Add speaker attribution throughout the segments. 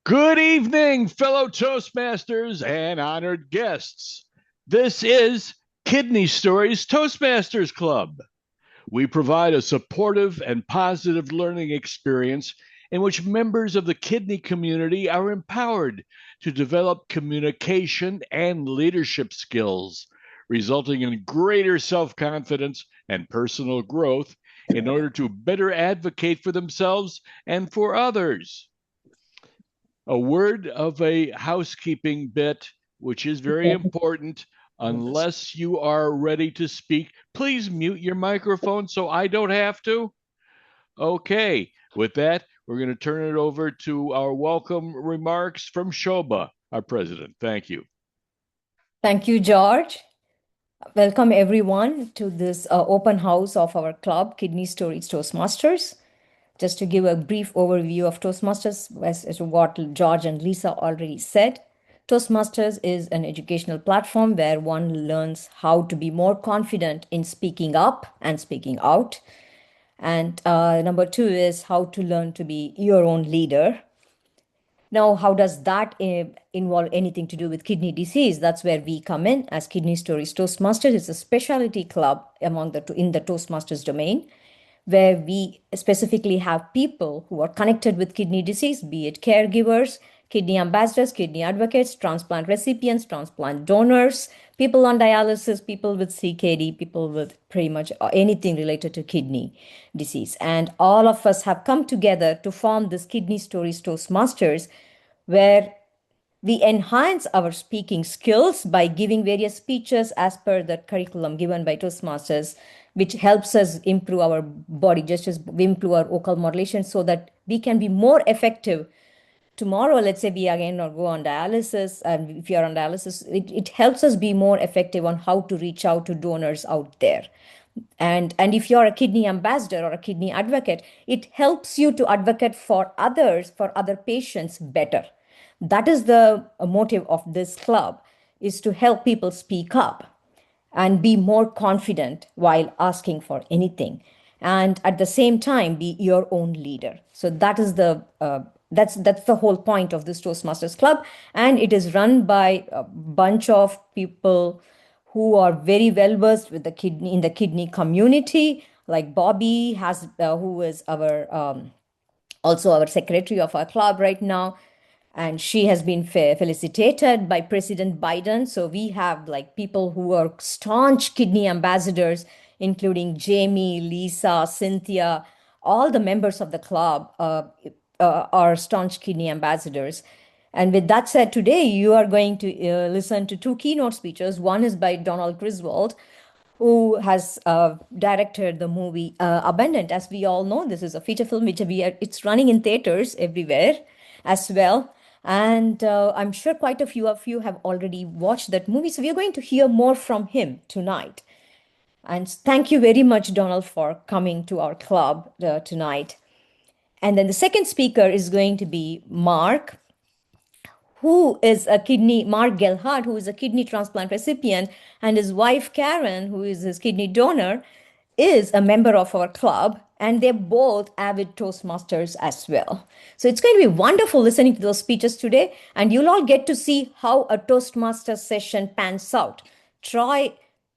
Speaker 1: Good evening, fellow Toastmasters and honored guests. This is Kidney Stories Toastmasters Club. We provide a supportive and positive learning experience in which members of the kidney community are empowered to develop communication and leadership skills, resulting in greater self confidence and personal growth in order to better advocate for themselves and for others. A word of a housekeeping bit, which is very important. Unless you are ready to speak, please mute your microphone so I don't have to. Okay, with that, we're going to turn it over to our welcome remarks from Shoba, our president. Thank you.
Speaker 2: Thank you, George. Welcome everyone to this open house of our club, Kidney Stories Toastmasters. Just to give a brief overview of Toastmasters, as what George and Lisa already said, Toastmasters is an educational platform where one learns how to be more confident in speaking up and speaking out. And number two is how to learn to be your own leader. Now, how does that involve anything to do with kidney disease? That's where we come in as Kidney Stories Toastmasters. It's a specialty club in the Toastmasters domain, where we specifically have people who are connected with kidney disease, be it caregivers, kidney ambassadors, kidney advocates, transplant recipients, transplant donors, people on dialysis, people with CKD, people with pretty much anything related to kidney disease. And all of us have come together to form this Kidney Stories Toastmasters, where we enhance our speaking skills by giving various speeches as per the curriculum given by Toastmasters, which helps us improve our body gestures, improve our vocal modulation so that we can be more effective. Tomorrow, let's say we again or go on dialysis, and if you're on dialysis, it helps us be more effective on how to reach out to donors out there. And if you're a kidney ambassador or a kidney advocate, it helps you to advocate for others, for other patients better. That is the motive of this club, is to help people speak up and be more confident while asking for anything, and at the same time be your own leader. So that's the whole point of this Toastmasters club, and it is run by a bunch of people who are very well versed with the kidney in the kidney community, like Bobby has, who is our also our secretary of our club right now, and she has been felicitated by President Biden. So we have like people who are staunch kidney ambassadors, including Jamie, Lisa, Cynthia. All the members of the club are staunch kidney ambassadors. And with that said, today you are going to listen to two keynote speeches. One is by Donald Griswold, who has directed the movie Abundant. As we all know, this is a feature film which it's running in theaters everywhere as well. And I'm sure quite a few of you have already watched that movie. So we are going to hear more from him tonight. And thank you very much, Donald, for coming to our club tonight. And then the second speaker is going to be Mark, Mark Gelhardt, who is a kidney transplant recipient, and his wife, Karen, who is his kidney donor, is a member of our club, and they're both avid Toastmasters as well. So it's going to be wonderful listening to those speeches today, and you'll all get to see how a Toastmaster session pans out. Troy,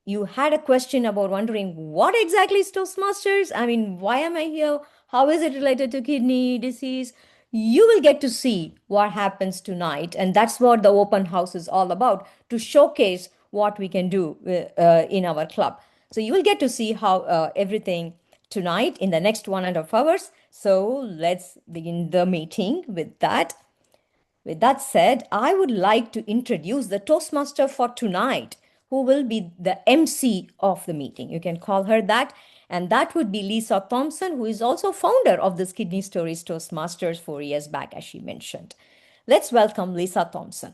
Speaker 2: you had a question about wondering what exactly is Toastmasters? I mean, why am I here? How is it related to kidney disease? You will get to see what happens tonight, and that's what the open house is all about, to showcase what we can do in our club. So you will get to see how everything tonight in the next 1.5 hours. So let's begin the meeting with that. With that said, I would like to introduce the Toastmaster for tonight, who will be the MC of the meeting. You can call her that. And that would be Lisa Thompson, who is also founder of this Kidney Stories Toastmasters 4 years back, as she mentioned. Let's welcome Lisa Thompson.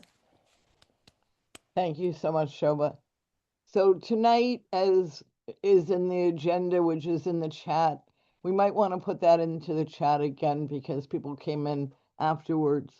Speaker 3: Thank you so much, Shoba. So tonight, as is in the agenda, which is in the chat, we might want to put that into the chat again because people came in afterwards.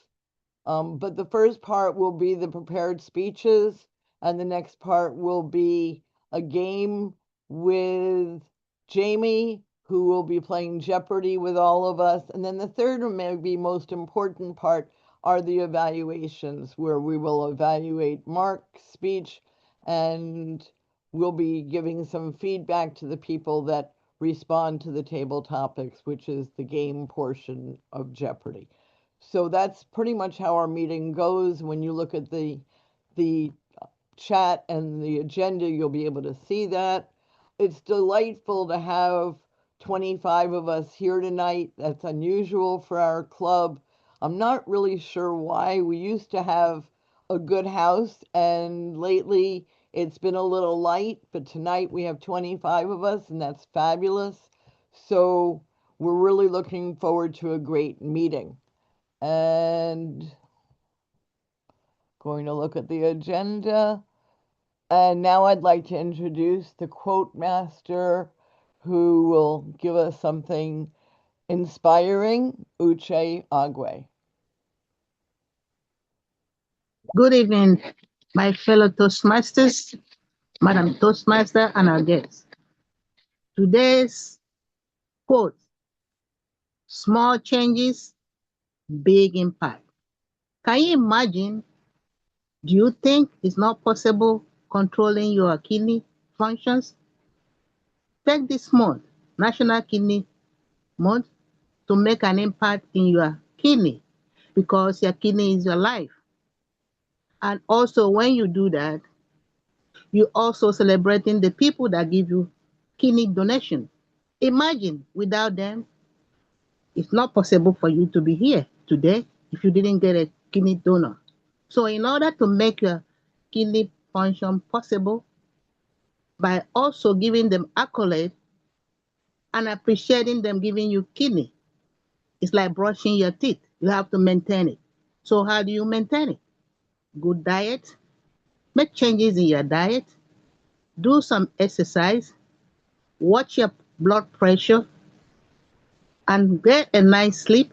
Speaker 3: But the first part will be the prepared speeches, and the next part will be a game with Jamie, who will be playing Jeopardy with all of us. And then the third and maybe most important part are the evaluations, where we will evaluate Mark's speech, and we'll be giving some feedback to the people that respond to the table topics, which is the game portion of Jeopardy. So that's pretty much how our meeting goes. When you look at the chat and the agenda, you'll be able to see that. It's delightful to have 25 of us here tonight. That's unusual for our club. I'm not really sure why. We used to have a good house, and lately it's been a little light, but tonight we have 25 of us, and that's fabulous. So we're really looking forward to a great meeting. And going to look at the agenda. And now I'd like to introduce the quote master, who will give us something inspiring, Uche Agwe.
Speaker 4: Good evening, my fellow Toastmasters, Madam Toastmaster, and our guests. Today's quote: small changes, big impact. Can you imagine? Do you think it's not possible controlling your kidney functions? Take this month, National Kidney Month, to make an impact in your kidney, because your kidney is your life. And also, when you do that, you also celebrating the people that give you kidney donation. Imagine, without them, it's not possible for you to be here today if you didn't get a kidney donor. So in order to make your kidney function possible, by also giving them accolade and appreciating them giving you kidney, it's like brushing your teeth. You have to maintain it. So how do you maintain it? Good diet, make changes in your diet, do some exercise, watch your blood pressure, and get a nice sleep.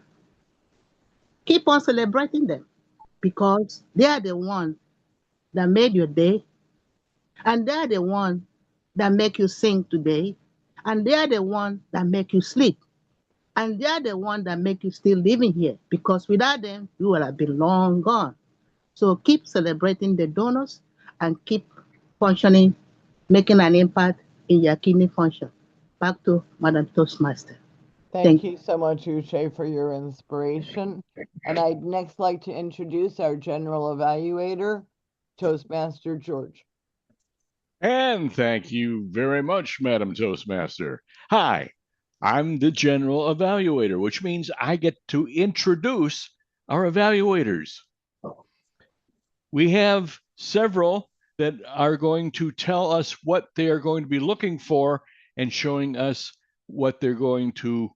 Speaker 4: Keep on celebrating them, because they are the ones that made your day, and they are the ones that make you sing today, and they are the ones that make you sleep, and they are the ones that make you still living here, because without them, you would have been long gone. So keep celebrating the donors and keep functioning, making an impact in your kidney function. Back to Madam Toastmaster.
Speaker 3: Thank you so much, Uche, for your inspiration. And I'd next like to introduce our general evaluator, Toastmaster George.
Speaker 1: And thank you very much, Madam Toastmaster. Hi, I'm the general evaluator, which means I get to introduce our evaluators. We have several that are going to tell us what they are going to be looking for and showing us what they're going to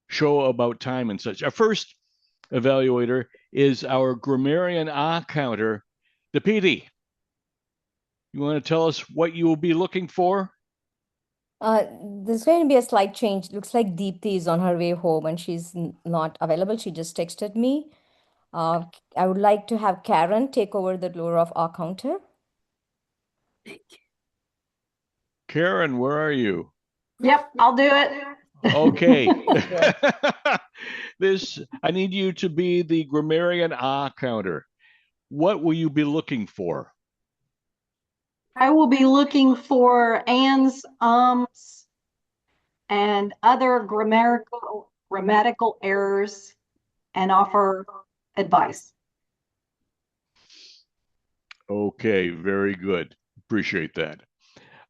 Speaker 1: show about time and such. Our first evaluator is our grammarian counter, the PD. You want to tell us what you will be looking for?
Speaker 2: There's going to be a slight change. Looks like Deepthi is on her way home and she's not available. She just texted me. I would like to have Karen take over the role of our counter.
Speaker 1: Karen, where are you?
Speaker 5: Yep, I'll do it.
Speaker 1: Okay. I need you to be the grammarian counter. What will you be looking for?
Speaker 5: I will be looking for ands, and other grammatical errors, and offer advice.
Speaker 1: Okay, very good. Appreciate that.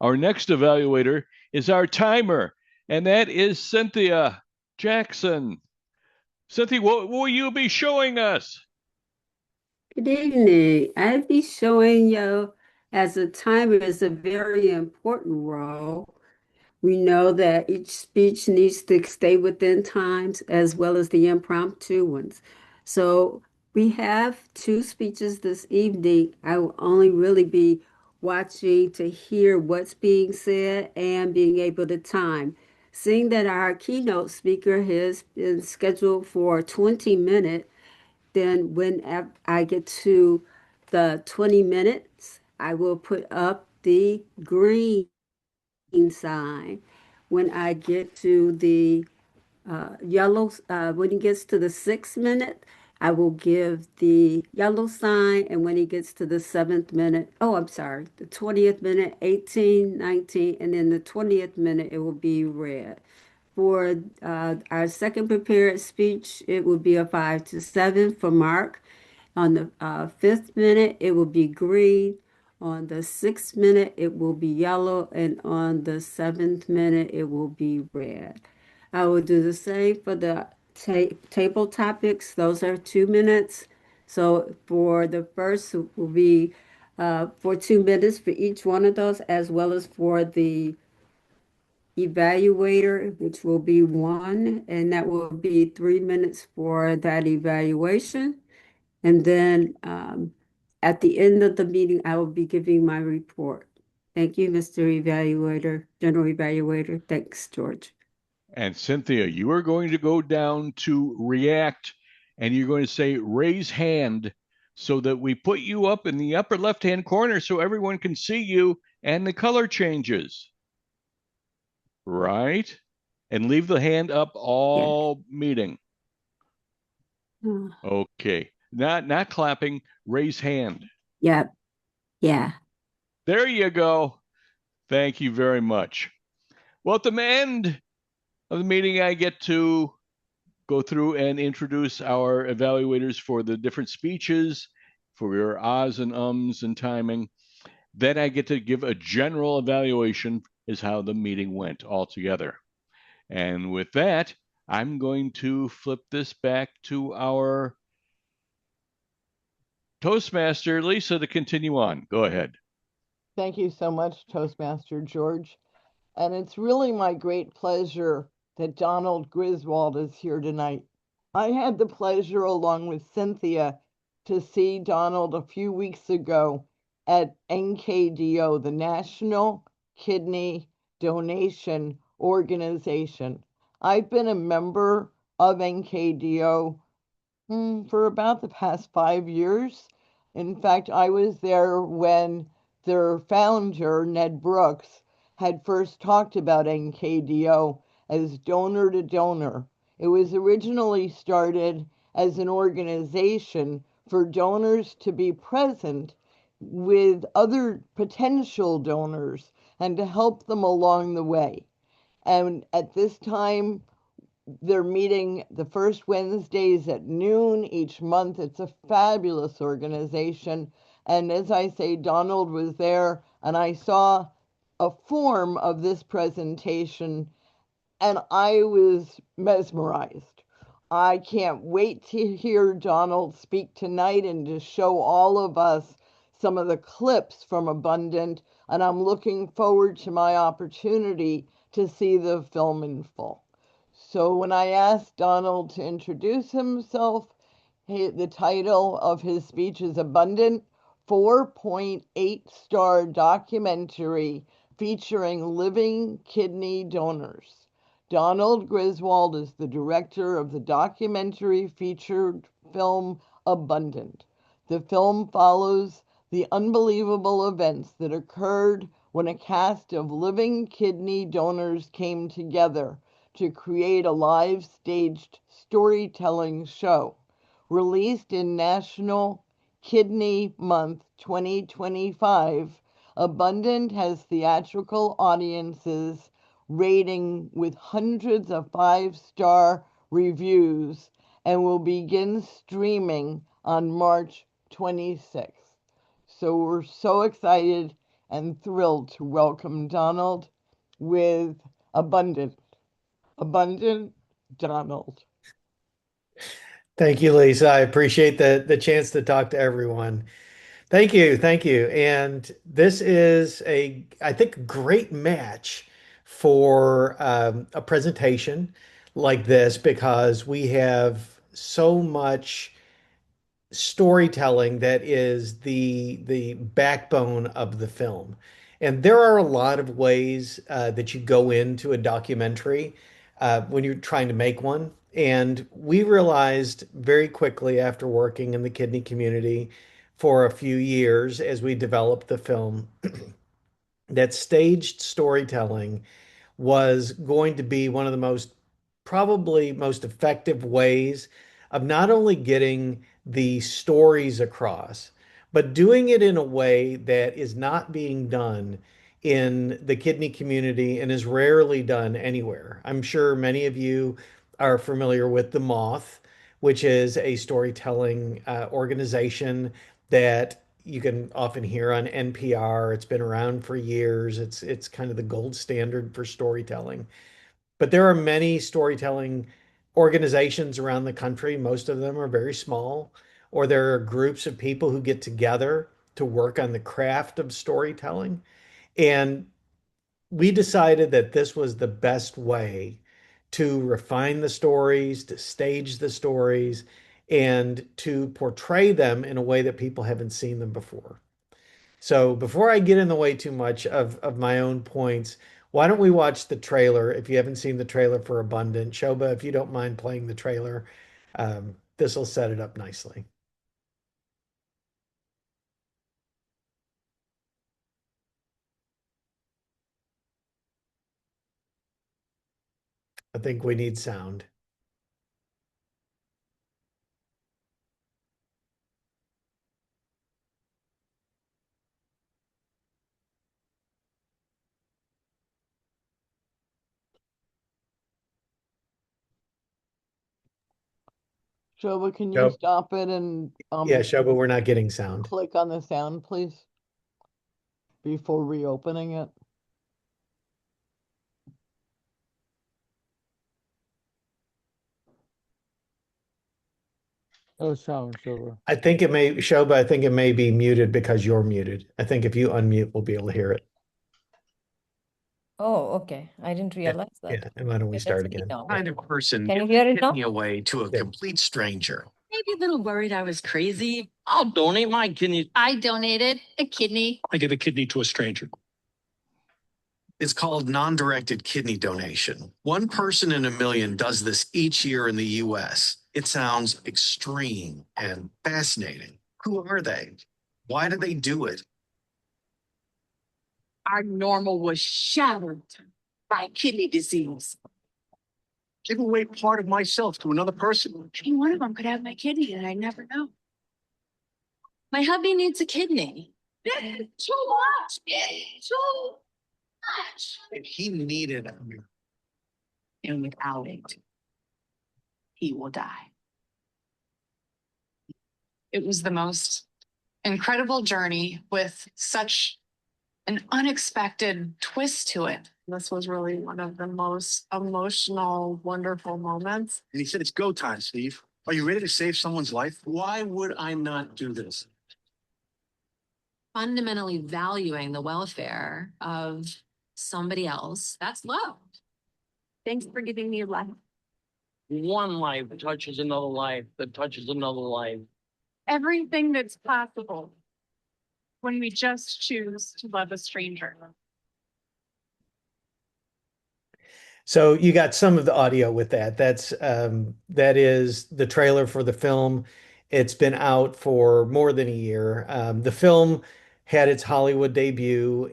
Speaker 1: Our next evaluator is our timer, and that is Cynthia Jackson. Cynthia, what will you be showing us?
Speaker 6: Good evening. I'll be showing you, as a timer is a very important role. We know that each speech needs to stay within times as well as the impromptu ones. So we have two speeches this evening. I will only really be watching to hear what's being said and being able to time. Seeing that our keynote speaker has been scheduled for 20 minutes, then when I get to the 20 minutes, I will put up the green sign. When I get to the yellow, when it gets to the 6 minute, I will give the yellow sign, and when he gets to the seventh minute, oh, I'm sorry, the 20th minute, 18, 19, and then the 20th minute, it will be red. For our second prepared speech, it will be a 5 to 7 for Mark. On the fifth minute, it will be green. On the sixth minute, it will be yellow. And on the seventh minute, it will be red. I will do the same for the table topics. Those are 2 minutes. So for the first will be for 2 minutes for each one of those, as well as for the evaluator, which will be 1, and that will be 3 minutes for that evaluation. And then at the end of the meeting, I will be giving my report. Thank you, Mr. Evaluator, General Evaluator. Thanks, George.
Speaker 1: And Cynthia, you are going to go down to react and you're going to say raise hand so that we put you up in the upper left-hand corner so everyone can see you and the color changes. Right? And leave the hand up all meeting. Okay. Not clapping, raise hand.
Speaker 6: Yep. Yeah.
Speaker 1: There you go. Thank you very much. Well, at the end of the meeting, I get to go through and introduce our evaluators for the different speeches, for your ahs and ums and timing. Then I get to give a general evaluation as how the meeting went altogether. And with that, I'm going to flip this back to our Toastmaster, Lisa, to continue on. Go ahead.
Speaker 3: Thank you so much, Toastmaster George. And it's really my great pleasure that Donald Griswold is here tonight. I had the pleasure, along with Cynthia, to see Donald a few weeks ago at NKDO, the National Kidney Donation Organization. I've been a member of NKDO for about the past 5 years. In fact, I was there when their founder, Ned Brooks, had first talked about NKDO as donor to donor. It was originally started as an organization for donors to be present with other potential donors and to help them along the way. And at this time, they're meeting the first Wednesdays at noon each month. It's a fabulous organization. And as I say, Donald was there, and I saw a form of this presentation, and I was mesmerized. I can't wait to hear Donald speak tonight and to show all of us some of the clips from Abundant, and I'm looking forward to my opportunity to see the film in full. So when I asked Donald to introduce himself, the title of his speech is Abundant, 4.8-star documentary featuring living kidney donors. Donald Griswold is the director of the documentary featured film Abundant. The film follows the unbelievable events that occurred when a cast of living kidney donors came together to create a live staged storytelling show. Released in National Kidney Month 2025, Abundant has theatrical audiences rating with hundreds of 5-star reviews and will begin streaming on March 26th. So we're so excited and thrilled to welcome Donald with Abundant. Abundant Donald.
Speaker 7: Thank you, Lisa. I appreciate the chance to talk to everyone. Thank you, thank you. And this is I think, great match for a presentation like this because we have so much storytelling that is the backbone of the film. And there are a lot of ways that you go into a documentary when you're trying to make one. And we realized very quickly after working in the kidney community for a few years as we developed the film that staged storytelling was going to be one of the probably most effective ways of not only getting the stories across, but doing it in a way that is not being done in the kidney community and is rarely done anywhere. I'm sure many of you are familiar with The Moth, which is a storytelling organization that you can often hear on NPR. It's been around for years. It's kind of the gold standard for storytelling. But there are many storytelling organizations around the country. Most of them are very small, or there are groups of people who get together to work on the craft of storytelling. And we decided that this was the best way to refine the stories, to stage the stories, and to portray them in a way that people haven't seen them before. So before I get in the way too much of my own points, why don't we watch the trailer if you haven't seen the trailer for Abundant? Shoba, if you don't mind playing the trailer, this will set it up nicely. I think we need sound.
Speaker 3: Shoba, can you
Speaker 7: Shob,
Speaker 3: stop it and
Speaker 7: yeah, Shoba, we're not getting sound.
Speaker 3: click on the sound, please, before reopening it?
Speaker 1: Oh, sound, Shoba.
Speaker 7: I think it may, Shoba, I think it may be muted because you're muted. I think if you unmute, we'll be able to hear it.
Speaker 2: Oh, okay. I didn't realize that.
Speaker 7: Yeah, and why don't we
Speaker 2: Okay,
Speaker 7: start
Speaker 2: let's see
Speaker 7: again?
Speaker 2: now.
Speaker 8: Kind of person
Speaker 2: Can you
Speaker 8: gives
Speaker 2: hear it now?
Speaker 8: kidney away to a
Speaker 7: Yeah.
Speaker 8: complete stranger.
Speaker 9: Maybe a little worried I was crazy. I'll donate my kidney. I donated a kidney.
Speaker 8: I give a kidney to a stranger. It's called non-directed kidney donation. One person in a million does this each year in the US. It sounds extreme and fascinating. Who are they? Why do they do it?
Speaker 9: Our normal was shattered by kidney disease.
Speaker 8: Give away part of myself to another person.
Speaker 9: Any one of them could have my kidney and I never know. My hubby needs a kidney. Too much. Too much.
Speaker 8: If he needed it,
Speaker 9: And without it, he will die. It was the most incredible journey with such an unexpected twist to it. This was really one of the most emotional, wonderful moments.
Speaker 8: and he said, it's go time, Steve. Are you ready to save someone's life? Why would I not do this?
Speaker 10: Fundamentally valuing the welfare of somebody else, that's love.
Speaker 9: Thanks for giving me life.
Speaker 11: One life touches another life that touches another life.
Speaker 9: Everything that's possible when we just choose to love a stranger.
Speaker 7: So you got some of the audio with that. That is the trailer for the film. It's been out for more than a year. The film had its Hollywood debut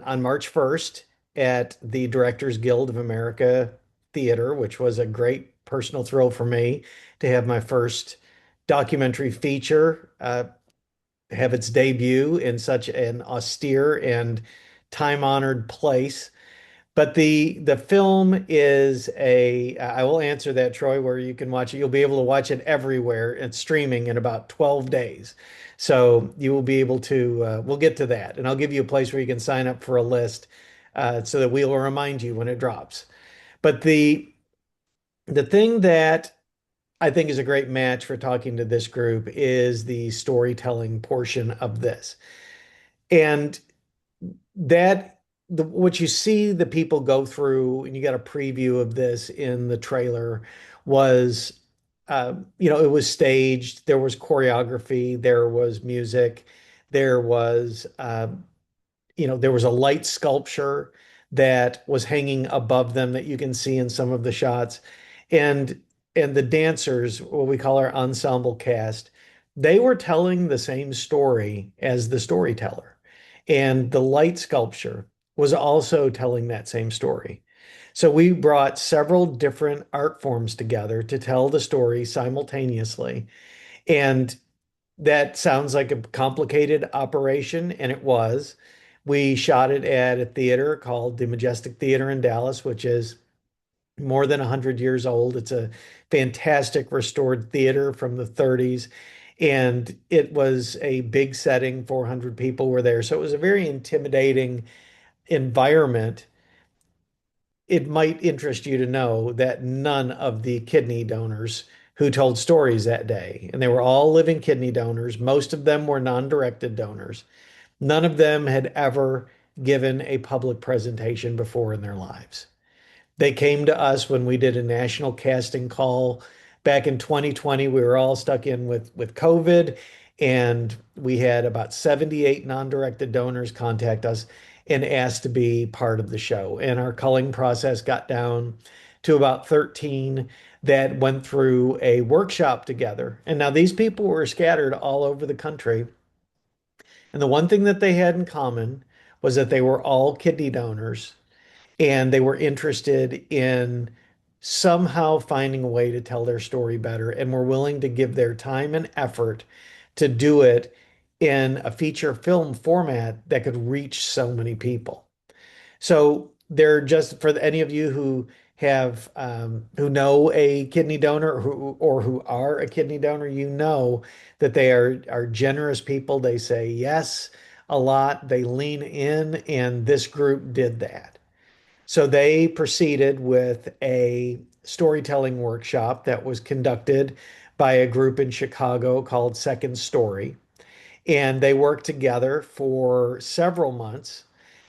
Speaker 7: on March 1st at the Directors Guild of America Theater, which was a great personal thrill for me to have my first documentary feature have its debut in such an austere and time-honored place. But the film is I will answer that, Troy, where you can watch it. You'll be able to watch it everywhere. It's streaming in about 12 days. So you will be able to, we'll get to that. And I'll give you a place where you can sign up for a list so that we will remind you when it drops. But the thing that I think is a great match for talking to this group is the storytelling portion of this. And what you see the people go through, and you got a preview of this in the trailer, was, it was staged. There was choreography, there was music, there was, there was a light sculpture that was hanging above them that you can see in some of the shots. And the dancers, what we call our ensemble cast, they were telling the same story as the storyteller. And the light sculpture was also telling that same story. So we brought several different art forms together to tell the story simultaneously. And that sounds like a complicated operation, and it was. We shot it at a theater called the Majestic Theater in Dallas, which is more than 100 years old. It's a fantastic restored theater from the 30s. And it was a big setting, 400 people were there. So it was a very intimidating environment. It might interest you to know that none of the kidney donors who told stories that day, and they were all living kidney donors, most of them were non-directed donors, none of them had ever given a public presentation before in their lives. They came to us when we did a national casting call back in 2020. We were all stuck in with COVID, and we had about 78 non-directed donors contact us and asked to be part of the show. And our culling process got down to about 13 that went through a workshop together. And now these people were scattered all over the country. And the one thing that they had in common was that they were all kidney donors and they were interested in somehow finding a way to tell their story better and were willing to give their time and effort to do it in a feature film format that could reach so many people. So they're just for any of you who have who know a kidney donor or who are a kidney donor, you know that they are generous people. They say yes a lot. They lean in, and this group did that. So they proceeded with a storytelling workshop that was conducted by a group in Chicago called Second Story. And they worked together for several months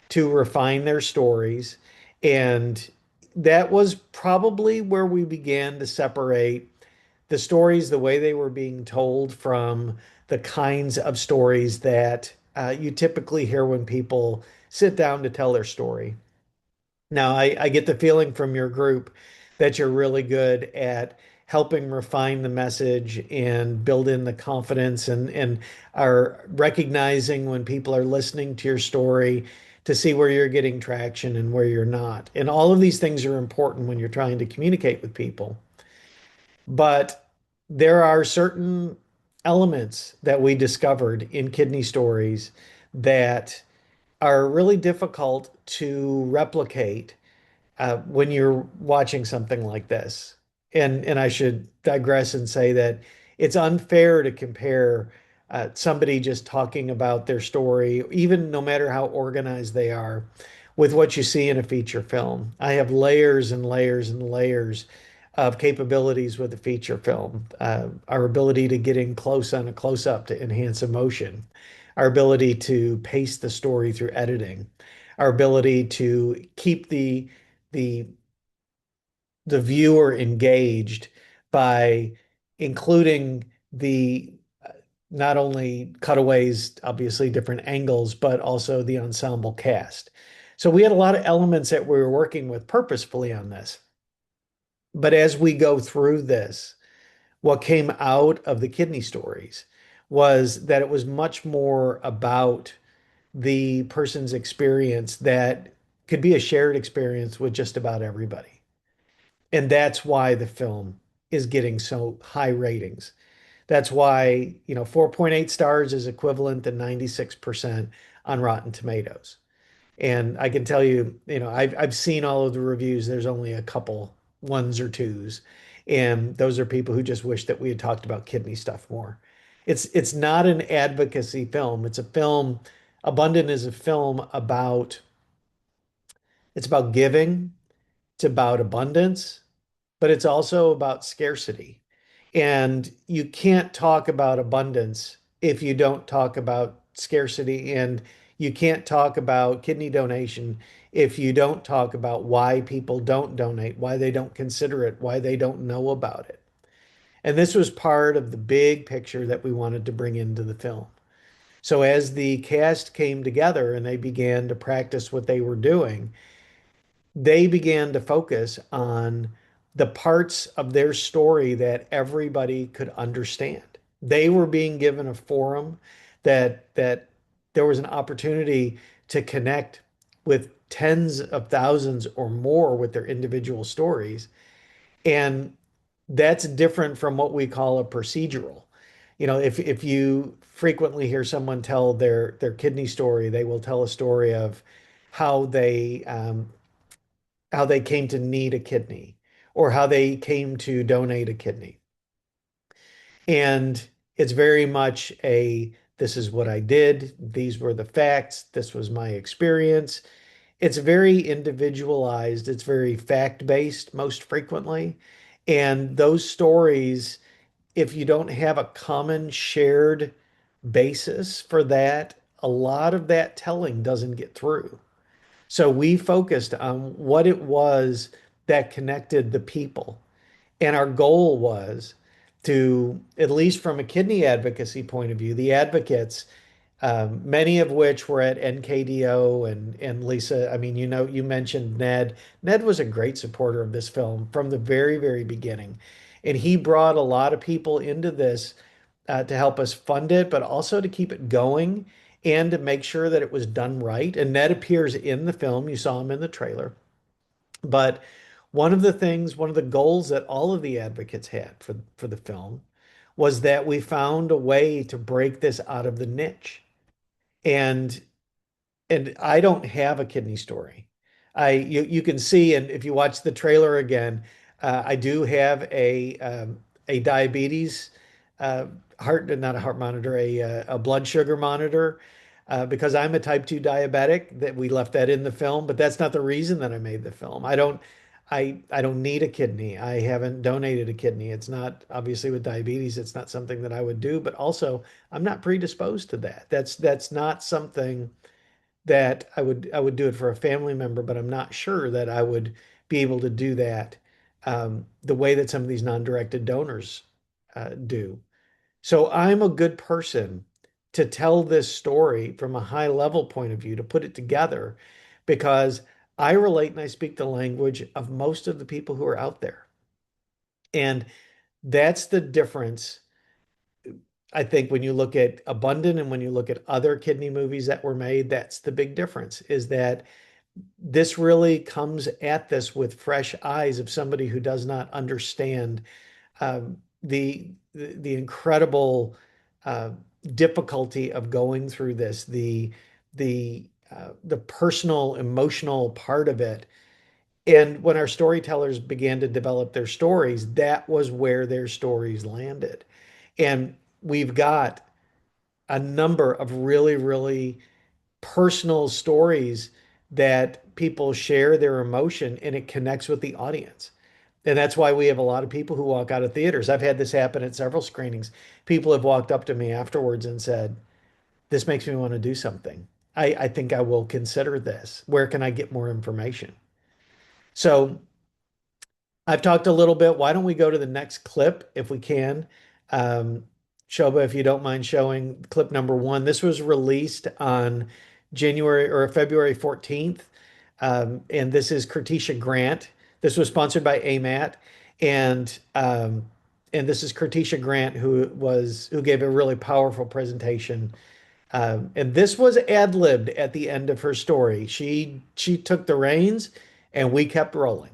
Speaker 7: to refine their stories. And that was probably where we began to separate the stories, the way they were being told, from the kinds of stories that you typically hear when people sit down to tell their story. Now, I get the feeling from your group that you're really good at helping refine the message and build in the confidence and are recognizing when people are listening to your story to see where you're getting traction and where you're not. And all of these things are important when you're trying to communicate with people. But there are certain elements that we discovered in kidney stories that are really difficult to replicate when you're watching something like this. And I should digress and say that it's unfair to compare somebody just talking about their story, even no matter how organized they are, with what you see in a feature film. I have layers and layers and layers of capabilities with a feature film. Our ability to get in close on a close up to enhance emotion, our ability to pace the story through editing, our ability to keep the the viewer engaged by including the not only cutaways, obviously different angles, but also the ensemble cast. So we had a lot of elements that we were working with purposefully on this. But as we go through this, what came out of the kidney stories was that it was much more about the person's experience that could be a shared experience with just about everybody. And that's why the film is getting so high ratings. That's why, 4.8 stars is equivalent to 96% on Rotten Tomatoes. And I can tell you, I've seen all of the reviews. There's only a couple ones or twos. And those are people who just wish that we had talked about kidney stuff more. It's not an advocacy film. It's a film, Abundant is a film about, it's about giving, it's about abundance, but it's also about scarcity. And you can't talk about abundance if you don't talk about scarcity. And you can't talk about kidney donation if you don't talk about why people don't donate, why they don't consider it, why they don't know about it. And this was part of the big picture that we wanted to bring into the film. So as the cast came together and they began to practice what they were doing, they began to focus on the parts of their story that everybody could understand. They were being given a forum that there was an opportunity to connect with tens of thousands or more with their individual stories. And that's different from what we call a procedural. If you frequently hear someone tell their kidney story, they will tell a story of how they came to need a kidney or how they came to donate a kidney. And it's very much this is what I did, these were the facts, this was my experience. It's very individualized, it's very fact-based most frequently. And those stories, if you don't have a common shared basis for that, a lot of that telling doesn't get through. So we focused on what it was that connected the people. And our goal was to, at least from a kidney advocacy point of view, the advocates, many of which were at NKDO and Lisa. I mean, you mentioned Ned. Ned was a great supporter of this film from the very, very beginning. And he brought a lot of people into this to help us fund it, but also to keep it going and to make sure that it was done right. And Ned appears in the film. You saw him in the trailer. But one of the goals that all of the advocates had for the film was that we found a way to break this out of the niche. And I don't have a kidney story. You can see, and if you watch the trailer again, I do have a diabetes uh, not a heart monitor, a blood sugar monitor, because I'm a type 2 diabetic. That we left that in the film, but that's not the reason that I made the film. I don't need a kidney. I haven't donated a kidney. It's not, obviously, with diabetes, it's not something that I would do, but also I'm not predisposed to that. That's not something that I would do it for a family member, but I'm not sure that I would be able to do that the way that some of these non-directed donors do. So I'm a good person to tell this story from a high level point of view, to put it together, because I relate and I speak the language of most of the people who are out there. And that's the difference. I think when you look at Abundant and when you look at other kidney movies that were made, that's the big difference, is that this really comes at this with fresh eyes of somebody who does not understand the incredible uh, difficulty of going through this, the personal, emotional part of it. And when our storytellers began to develop their stories, that was where their stories landed. And we've got a number of really, really personal stories that people share their emotion and it connects with the audience. And that's why we have a lot of people who walk out of theaters. I've had this happen at several screenings. People have walked up to me afterwards and said, "This makes me want to do something. I think I will consider this. Where can I get more information?" So I've talked a little bit. Why don't we go to the next clip if we can? Um, Shoba, if you don't mind showing clip number one. This was released on January or February 14th. And this is Kertisha Grant. This was sponsored by AMAT. And this is Kertisha Grant, who gave a really powerful presentation. And this was ad-libbed at the end of her story. She took the reins and we kept rolling.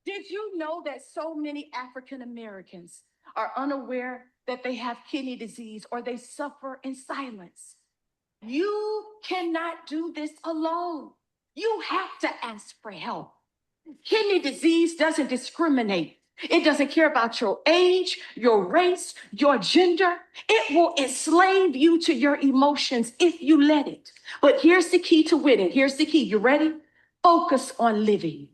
Speaker 12: Did you know that so many African Americans are unaware that they have kidney disease or they suffer in silence? You cannot do this alone. You have to ask for help. Kidney disease doesn't discriminate. It doesn't care about your age, your race, your gender. It will enslave you to your emotions if you let it. But here's the key to winning. Here's the key. You ready? Focus on living.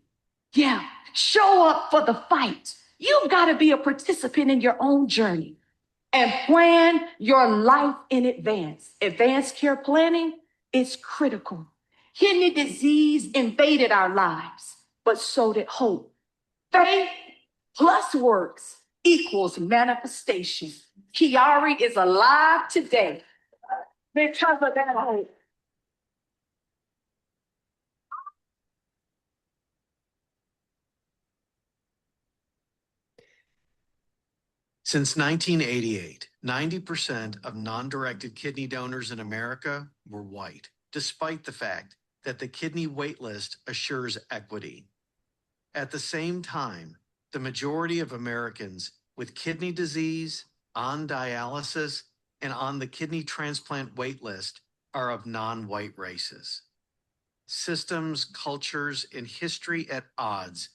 Speaker 12: Yeah, show up for the fight. You've got to be a participant in your own journey and plan your life in advance. Advanced care planning is critical. Kidney disease invaded our lives, but so did hope. Faith plus works equals manifestation. Kiari is alive today because of that hope.
Speaker 8: Since 1988, 90% of non-directed kidney donors in America were white, despite the fact that the kidney waitlist assures equity. At the same time, the majority of Americans with kidney disease, on dialysis, and on the kidney transplant waitlist are of non-white races. Systems, cultures, and history at odds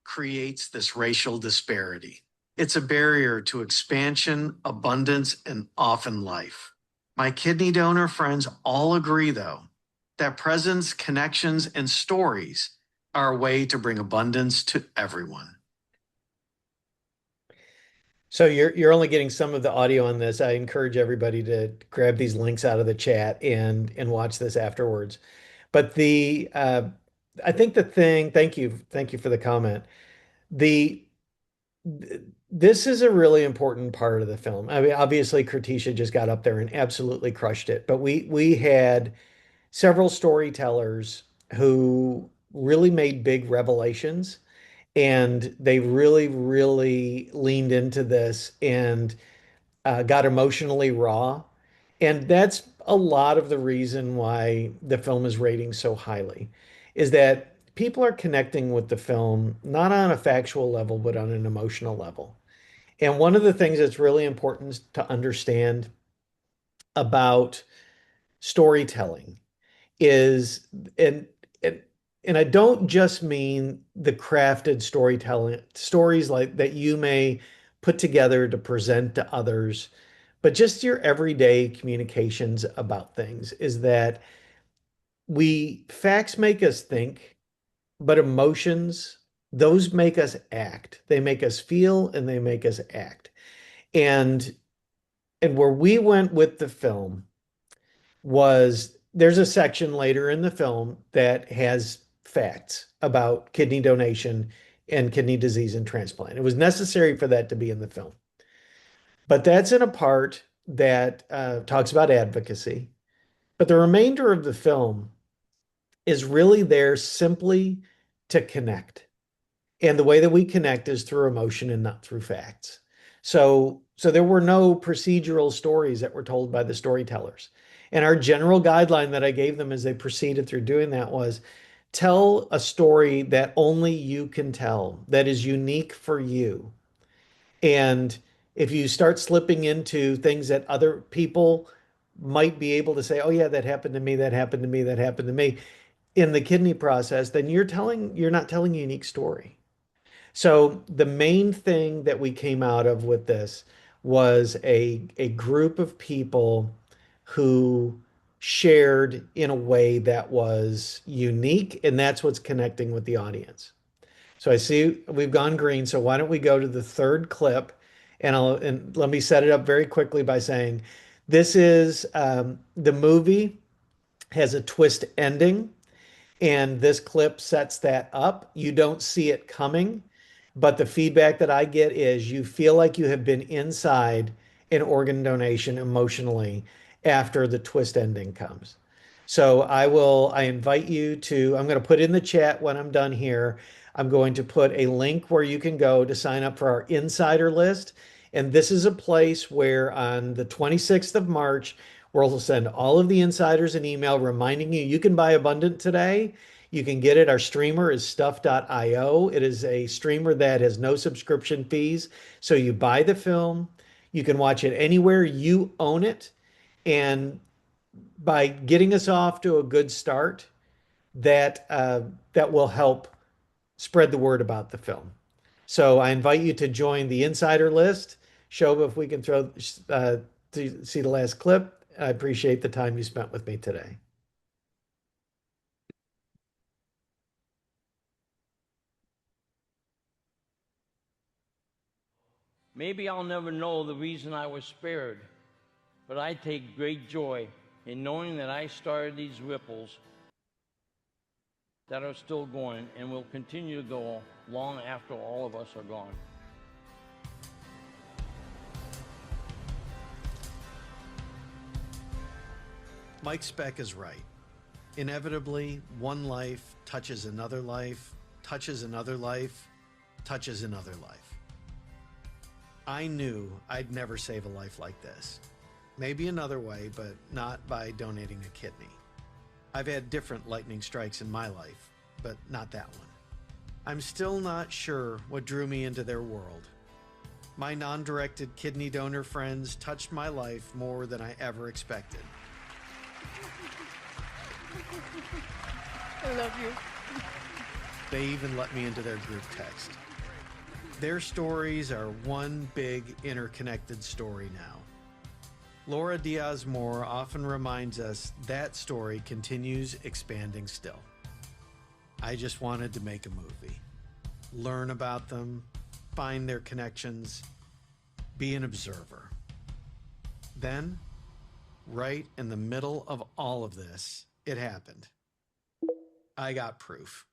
Speaker 8: creates this racial disparity. It's a barrier to expansion, abundance, and often life. My kidney donor friends all agree, though, that presence, connections, and stories are a way to bring abundance to everyone.
Speaker 7: So you're only getting some of the audio on this. I encourage everybody to grab these links out of the chat and watch this afterwards. But I think the thing, thank you for the comment. This is a really important part of the film. I mean, obviously, Kertisha just got up there and absolutely crushed it. But we had several storytellers who really made big revelations, and they really, really leaned into this and got emotionally raw. And that's a lot of the reason why the film is rating so highly, is that people are connecting with the film, not on a factual level, but on an emotional level. And one of the things that's really important to understand about storytelling is, and and I don't just mean the crafted storytelling stories like that you may put together to present to others, but just your everyday communications about things, is that facts make us think, but emotions, those make us act. They make us feel and they make us act. And where we went with the film was, there's a section later in the film that has facts about kidney donation and kidney disease and transplant. It was necessary for that to be in the film. But that's in a part that talks about advocacy. But the remainder of the film is really there simply to connect. And the way that we connect is through emotion and not through facts. So there were no procedural stories that were told by the storytellers. And our general guideline that I gave them as they proceeded through doing that was, tell a story that only you can tell, that is unique for you. And if you start slipping into things that other people might be able to say, oh yeah, that happened to me, that happened to me, that happened to me, in the kidney process, then you're not telling a unique story. So the main thing that we came out of with this was a group of people who shared in a way that was unique, and that's what's connecting with the audience. So I see we've gone green, so why don't we go to the third clip, and let me set it up very quickly by saying this is the movie has a twist ending. And this clip sets that up. You don't see it coming, but the feedback that I get is you feel like you have been inside an organ donation emotionally after the twist ending comes. So I invite you to, I'm going to put in the chat when I'm done here. I'm going to put a link where you can go to sign up for our insider list. And this is a place where on the 26th of March, we'll send all of the insiders an email reminding you can buy Abundant today. You can get it. Our streamer is stuff.io. It is a streamer that has no subscription fees. So you buy the film, you can watch it anywhere, you own it. And by getting us off to a good start, that will help spread the word about the film. So I invite you to join the insider list. Show if we can throw to see the last clip. I appreciate the time you spent with me today.
Speaker 11: Maybe I'll never know the reason I was spared, but I take great joy in knowing that I started these ripples that are still going and will continue to go long after all of us are gone.
Speaker 8: Mike Speck is right. Inevitably, one life touches another life, touches another life,
Speaker 7: touches another life. I knew I'd never save a life like this. Maybe another way, but not by donating a kidney. I've had different lightning strikes in my life, but not that one. I'm still not sure what drew me into their world. My non-directed kidney donor friends touched my life more than I ever expected.
Speaker 3: I love you.
Speaker 7: They even let me into their group text. Their stories are one big interconnected story now. Laura Diaz-Moore often reminds us that story continues expanding still. I just wanted to make a movie, learn about them, find their connections, be an observer. Then, right in the middle of all of this, it happened. I got proof.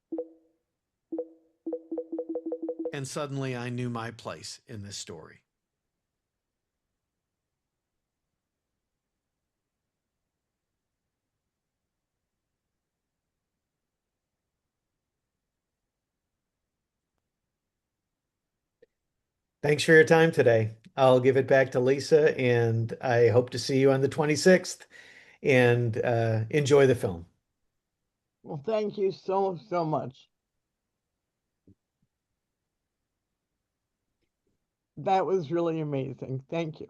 Speaker 7: And suddenly I knew my place in this story. Thanks for your time today. I'll give it back to Lisa, and I hope to see you on the 26th, and enjoy the film.
Speaker 3: Well, thank you so, so much. That was really amazing. Thank you.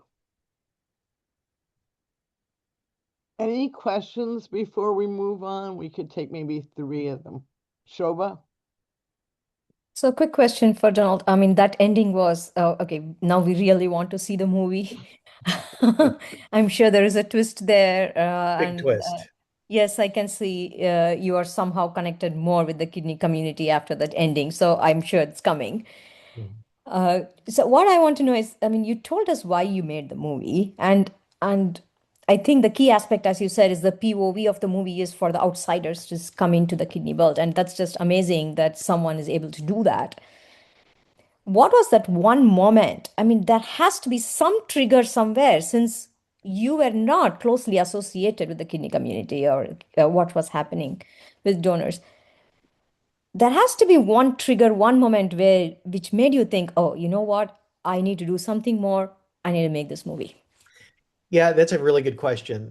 Speaker 3: Any questions before we move on? We could take maybe 3 of them. Shobha?
Speaker 2: So, quick question for Donald. I mean, that ending was okay. Now we really want to see the movie. I'm sure there is a twist there,
Speaker 7: Big
Speaker 2: and
Speaker 7: twist.
Speaker 2: yes, I can see you are somehow connected more with the kidney community after that ending. So I'm sure it's coming. So what I want to know is, I mean, you told us why you made the movie, and I think the key aspect, as you said, is the POV of the movie is for the outsiders to come into the kidney belt, and that's just amazing that someone is able to do that. What was that one moment? I mean, there has to be some trigger somewhere since you were not closely associated with the kidney community or what was happening with donors. There has to be one trigger, one moment where which made you think, oh, you know what? I need to do something more. I need to make this movie.
Speaker 7: Yeah, that's a really good question.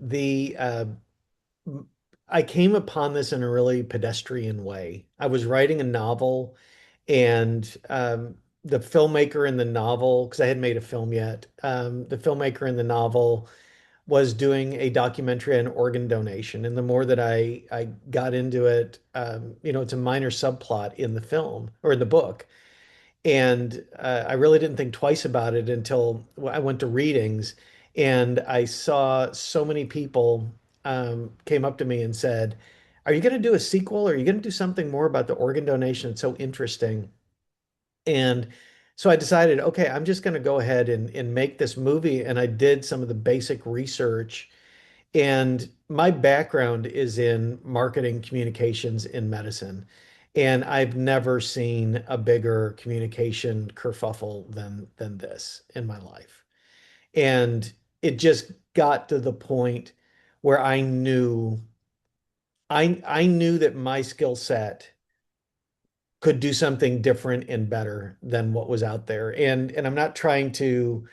Speaker 7: I came upon this in a really pedestrian way. I was writing a novel, and the filmmaker in the novel, because I hadn't made a film yet, the filmmaker in the novel was doing a documentary on organ donation. And the more that I got into it, it's a minor subplot in the film or in the book. And I really didn't think twice about it until I went to readings, and I saw so many people came up to me and said, "Are you going to do a sequel? Or are you going to do something more about the organ donation? It's so interesting." And so I decided, okay, I'm just going to go ahead and make this movie. And I did some of the basic research. And my background is in marketing, communications, in medicine. And I've never seen a bigger communication kerfuffle than this in my life. And it just got to the point where I knew that my skill set could do something different and better than what was out there. And I'm not trying to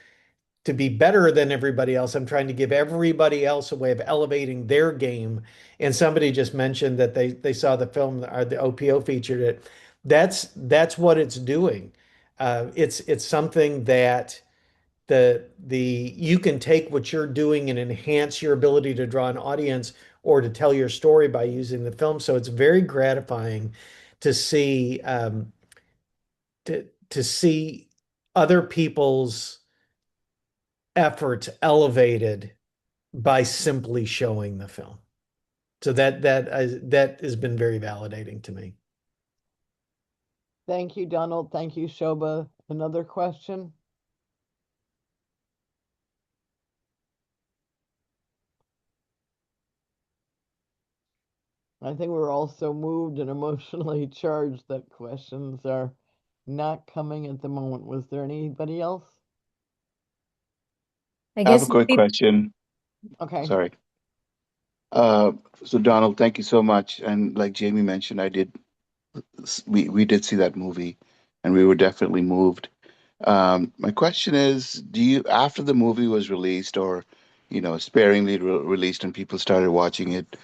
Speaker 7: be better than everybody else. I'm trying to give everybody else a way of elevating their game. And somebody just mentioned that they saw the film, or the OPO featured it. That's what it's doing. It's something that you can take what you're doing and enhance your ability to draw an audience or to tell your story by using the film. So it's very gratifying to see to see other people's efforts elevated by simply showing the film. So that has been very validating to me.
Speaker 3: Thank you, Donald. Thank you, Shobha. Another question? I think we're all so moved and emotionally charged that questions are not coming at the moment. Was there anybody else?
Speaker 2: I
Speaker 13: I have
Speaker 2: guess
Speaker 13: a quick question.
Speaker 3: Okay.
Speaker 13: Sorry. So Donald, thank you so much. And like Jamie mentioned, we did see that movie. and we were definitely moved. My question is, after the movie was released, or sparingly released, and people started watching it,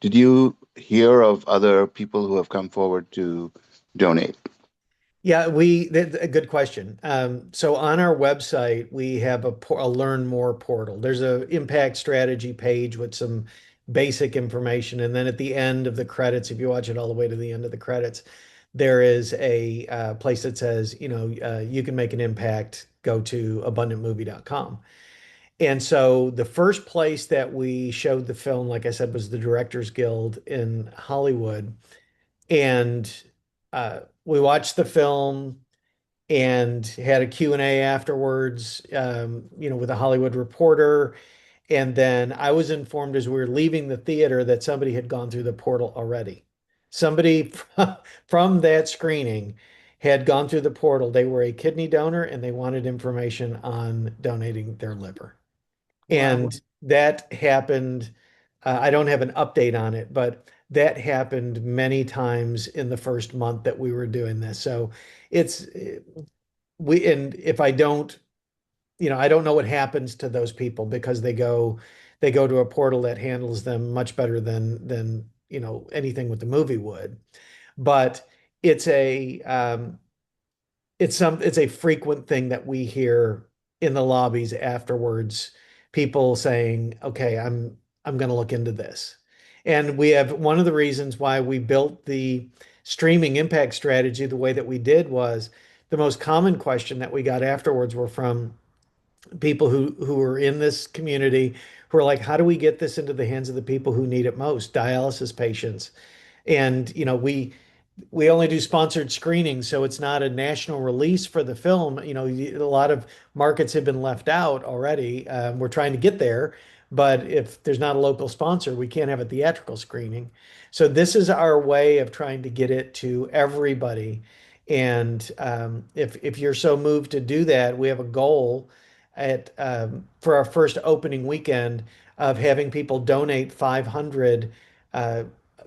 Speaker 13: did you hear of other people who have come forward to donate?
Speaker 7: Yeah, that's a good question. So on our website, we have a Learn More portal. There's a impact strategy page with some basic information, and then at the end of the credits, if you watch it all the way to the end of the credits, there is a place that says, you can make an impact. Go to abundantmovie.com. And so the first place that we showed the film, like I said, was the Directors Guild in Hollywood, and we watched the film and had a Q&A afterwards, with a Hollywood reporter. And then I was informed as we were leaving the theater that somebody had gone through the portal already. Somebody from that screening had gone through the portal. They were a kidney donor and they wanted information on donating their liver.
Speaker 3: Wow.
Speaker 7: And that happened. I don't have an update on it, but that happened many times in the first month that we were doing this. So it's and if I don't, I don't know what happens to those people because they go to a portal that handles them much better than anything with the movie would. But it's a it's a frequent thing that we hear in the lobbies afterwards, people saying, okay, I'm going to look into this. And we have one of the reasons why we built the streaming impact strategy the way that we did was the most common question that we got afterwards were from people who were in this community who are like, how do we get this into the hands of the people who need it most, dialysis patients? And we only do sponsored screenings, so it's not a national release for the film. A lot of markets have been left out already. We're trying to get there, but if there's not a local sponsor, we can't have a theatrical screening. So this is our way of trying to get it to everybody. And if you're so moved to do that, we have a goal for our first opening weekend of having people donate 500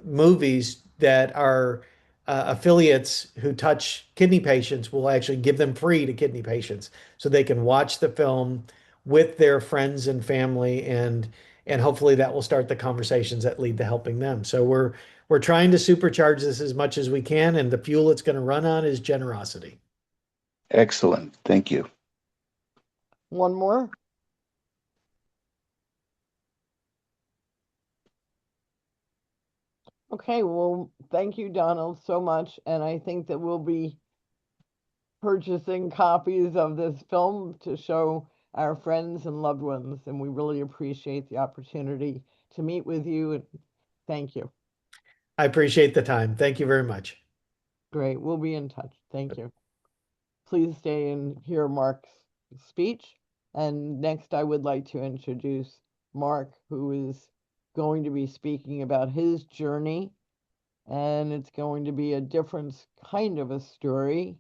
Speaker 7: movies that are affiliates who touch kidney patients will actually give them free to kidney patients so they can watch the film with their friends and family, and hopefully that will start the conversations that lead to helping them. So we're trying to supercharge this as much as we can, and the fuel it's going to run on is generosity.
Speaker 13: Excellent. Thank you.
Speaker 3: One more. Okay, well, thank you, Donald, so much. And I think that we'll be purchasing copies of this film to show our friends and loved ones. And we really appreciate the opportunity to meet with you. And thank you.
Speaker 7: I appreciate the time. Thank you very much.
Speaker 3: Great. We'll be in touch. Thank you. Please stay and hear Mark's speech. And next, I would like to introduce Mark, who is going to be speaking about his journey. And it's going to be a different kind of a story,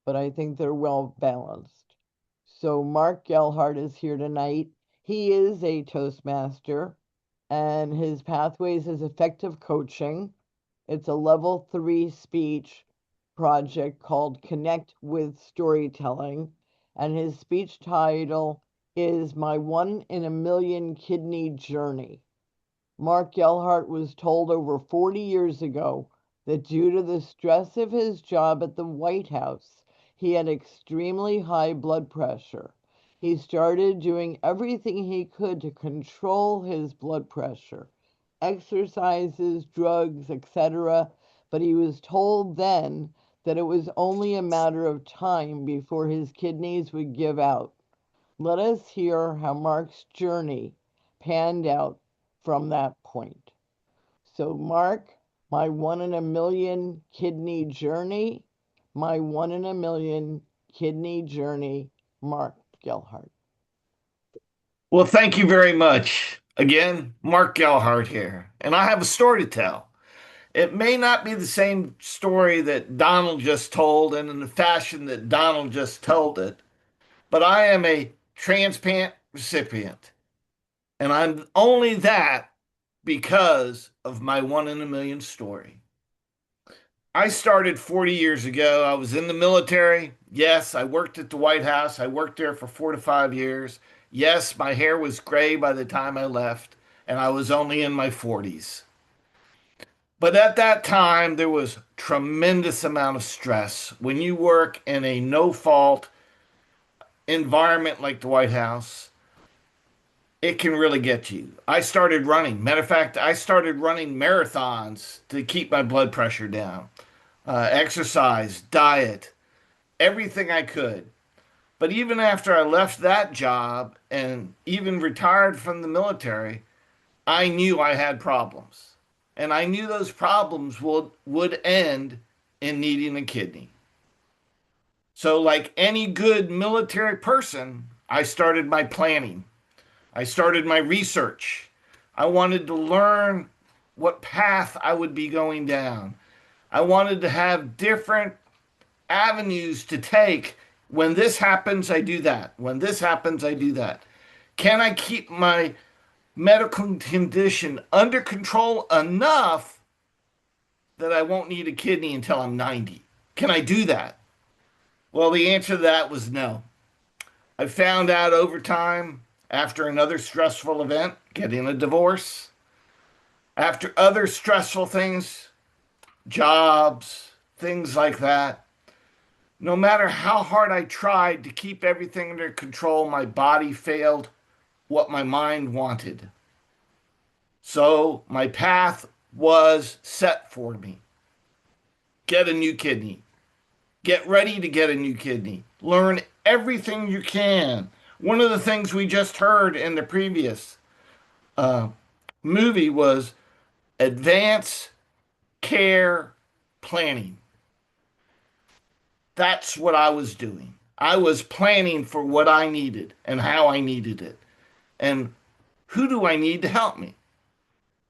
Speaker 3: but I think they're well balanced. So Mark Gellhardt is here tonight. He is a Toastmaster, and his pathways is effective coaching. It's a level 3 speech project called Connect with Storytelling, and his speech title is My 1 in a Million Kidney Journey. Mark Gellhardt was told over 40 years ago that due to the stress of his job at the White House, he had extremely high blood pressure. He started doing everything he could to control his blood pressure, exercises, drugs, etc., but he was told then that it was only a matter of time before his kidneys would give out. Let us hear how Mark's journey panned out from that point. So, Mark, my 1 in a million kidney journey, my 1 in a million kidney journey, Mark Gellhardt.
Speaker 14: Well, thank you very much. Again, Mark Gellhardt here, and I have a story to tell. It may not be the same story that Donald just told and in the fashion that Donald just told it, but I am a transplant recipient, and I'm only that because of my 1 in a million story. I started 40 years ago. I was in the military. Yes, I worked at the White House. I worked there for 4 to 5 years. Yes, my hair was gray by the time I left, and I was only in my 40s. But at that time, there was tremendous amount of stress. When you work in a no-fault environment like the White House, it can really get you. I started running. Matter of fact, I started running marathons to keep my blood pressure down. Exercise, diet, everything I could. But even after I left that job and even retired from the military, I knew I had problems. And I knew those problems would end in needing a kidney. So, like any good military person, I started my planning. I started my research. I wanted to learn what path I would be going down. I wanted to have different avenues to take. When this happens, I do that. When this happens, I do that. Can I keep my medical condition under control enough that I won't need a kidney until I'm 90? Can I do that? Well, the answer to that was no. I found out over time, after another stressful event, getting a divorce, after other stressful things, jobs, things like that, no matter how hard I tried to keep everything under control, my body failed what my mind wanted. So my path was set for me. Get a new kidney. Get ready to get a new kidney. Learn everything you can. One of the things we just heard in the previous movie was advance care planning. That's what I was doing. I was planning for what I needed and how I needed it. And who do I need to help me?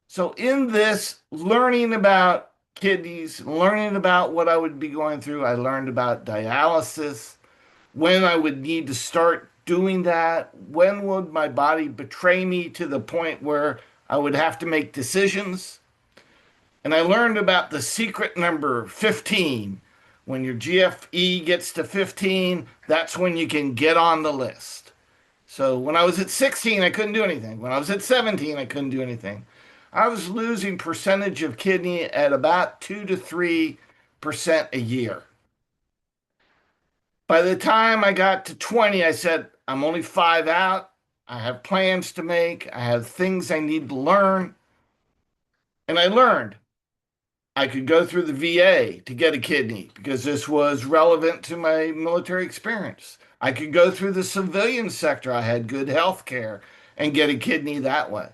Speaker 14: So in this learning about kidneys, learning about what I would be going through, I learned about dialysis, when I would need to start doing that, when would my body betray me to the point where I would have to make decisions. And I learned about the secret number 15. When your GFE gets to 15, that's when you can get on the list. So when I was at 16, I couldn't do anything. When I was at 17, I couldn't do anything. I was losing percentage of kidney at about 2 to 3% a year. By the time I got to 20, I said, I'm only 5 out. I have plans to make. I have things I need to learn. And I learned I could go through the VA to get a kidney because this was relevant to my military experience. I could go through the civilian sector. I had good health care and get a kidney that way.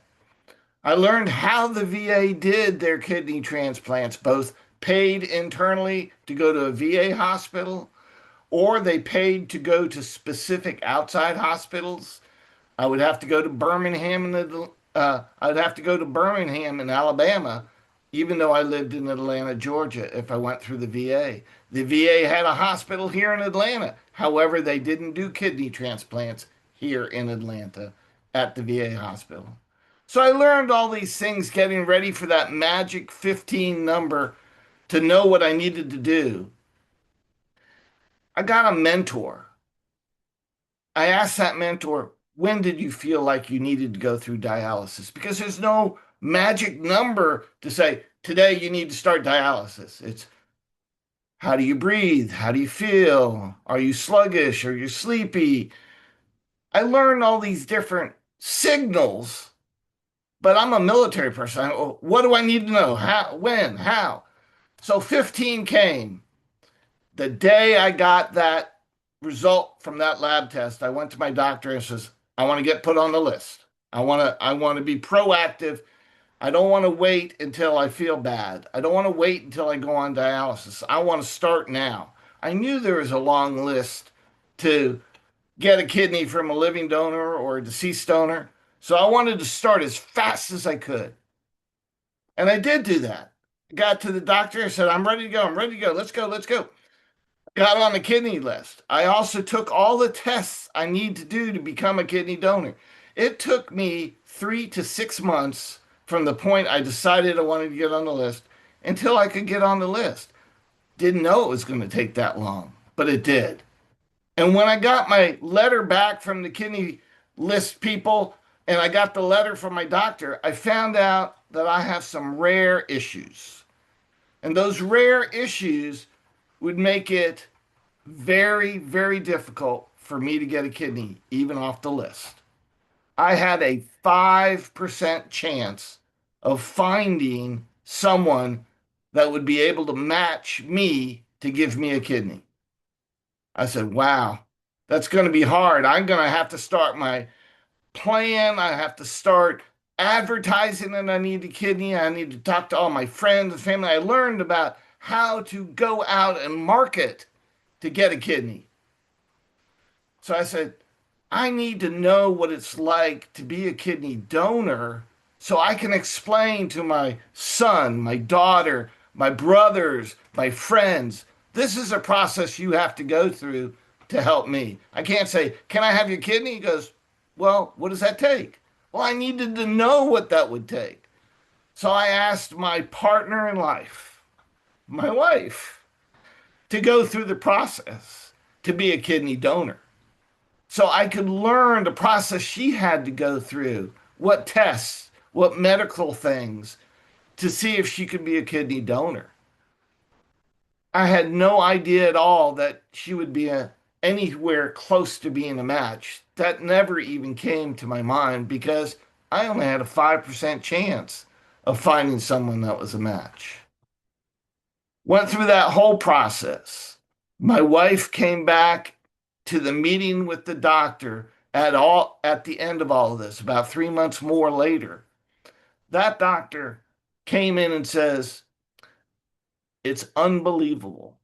Speaker 14: I learned how the VA did their kidney transplants, both paid internally to go to a VA hospital, or they paid to go to specific outside hospitals. I would have to go to Birmingham in Alabama, even though I lived in Atlanta, Georgia, if I went through the VA. The VA had a hospital here in Atlanta. However, they didn't do kidney transplants here in Atlanta at the VA hospital. So I learned all these things getting ready for that magic 15 number to know what I needed to do. I got a mentor. I asked that mentor, when did you feel like you needed to go through dialysis? Because there's no magic number to say, today you need to start dialysis. It's how do you breathe? How do you feel? Are you sluggish? Are you sleepy? I learned all these different signals, but I'm a military person. What do I need to know? How, when, how? So 15 came. The day I got that result from that lab test, I went to my doctor and says, I want to get put on the list. I want to be proactive. I don't want to wait until I feel bad. I don't want to wait until I go on dialysis. I want to start now. I knew there was a long list to get a kidney from a living donor or a deceased donor. So I wanted to start as fast as I could. And I did do that. I got to the doctor and said, I'm ready to go. I'm ready to go. Let's go. Let's go. Got on the kidney list. I also took all the tests I need to do to become a kidney donor. It took me 3 to 6 months from the point I decided I wanted to get on the list until I could get on the list. Didn't know it was going to take that long, but it did. And when I got my letter back from the kidney list people and I got the letter from my doctor, I found out that I have some rare issues. And those rare issues would make it very, very difficult for me to get a kidney, even off the list. I had a 5% chance of finding someone that would be able to match me to give me a kidney. I said, wow, that's going to be hard. I'm going to have to start my plan. I have to start advertising that I need a kidney. I need to talk to all my friends and family. I learned about how to go out and market to get a kidney. So I said, I need to know what it's like to be a kidney donor so I can explain to my son, my daughter, my brothers, my friends, this is a process you have to go through to help me. I can't say, can I have your kidney? He goes, well, what does that take? Well, I needed to know what that would take. So I asked my partner in life, my wife, to go through the process to be a kidney donor. So I could learn the process she had to go through, what tests, what medical things, to see if she could be a kidney donor. I had no idea at all that she would be anywhere close to being a match. That never even came to my mind because I only had a 5% chance of finding someone that was a match. Went through that whole process. My wife came back to the meeting with the doctor at the end of all of this, about 3 months more later. That doctor came in and says, it's unbelievable.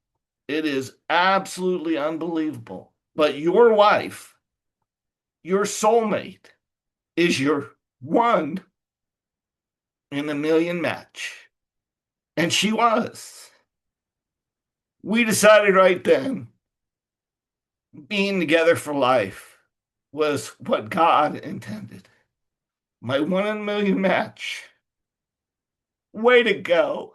Speaker 14: It is absolutely unbelievable. But your wife, your soulmate, is your 1 in a million match. And she was. We decided right then being together for life was what God intended. My 1 in a million match. Way to go.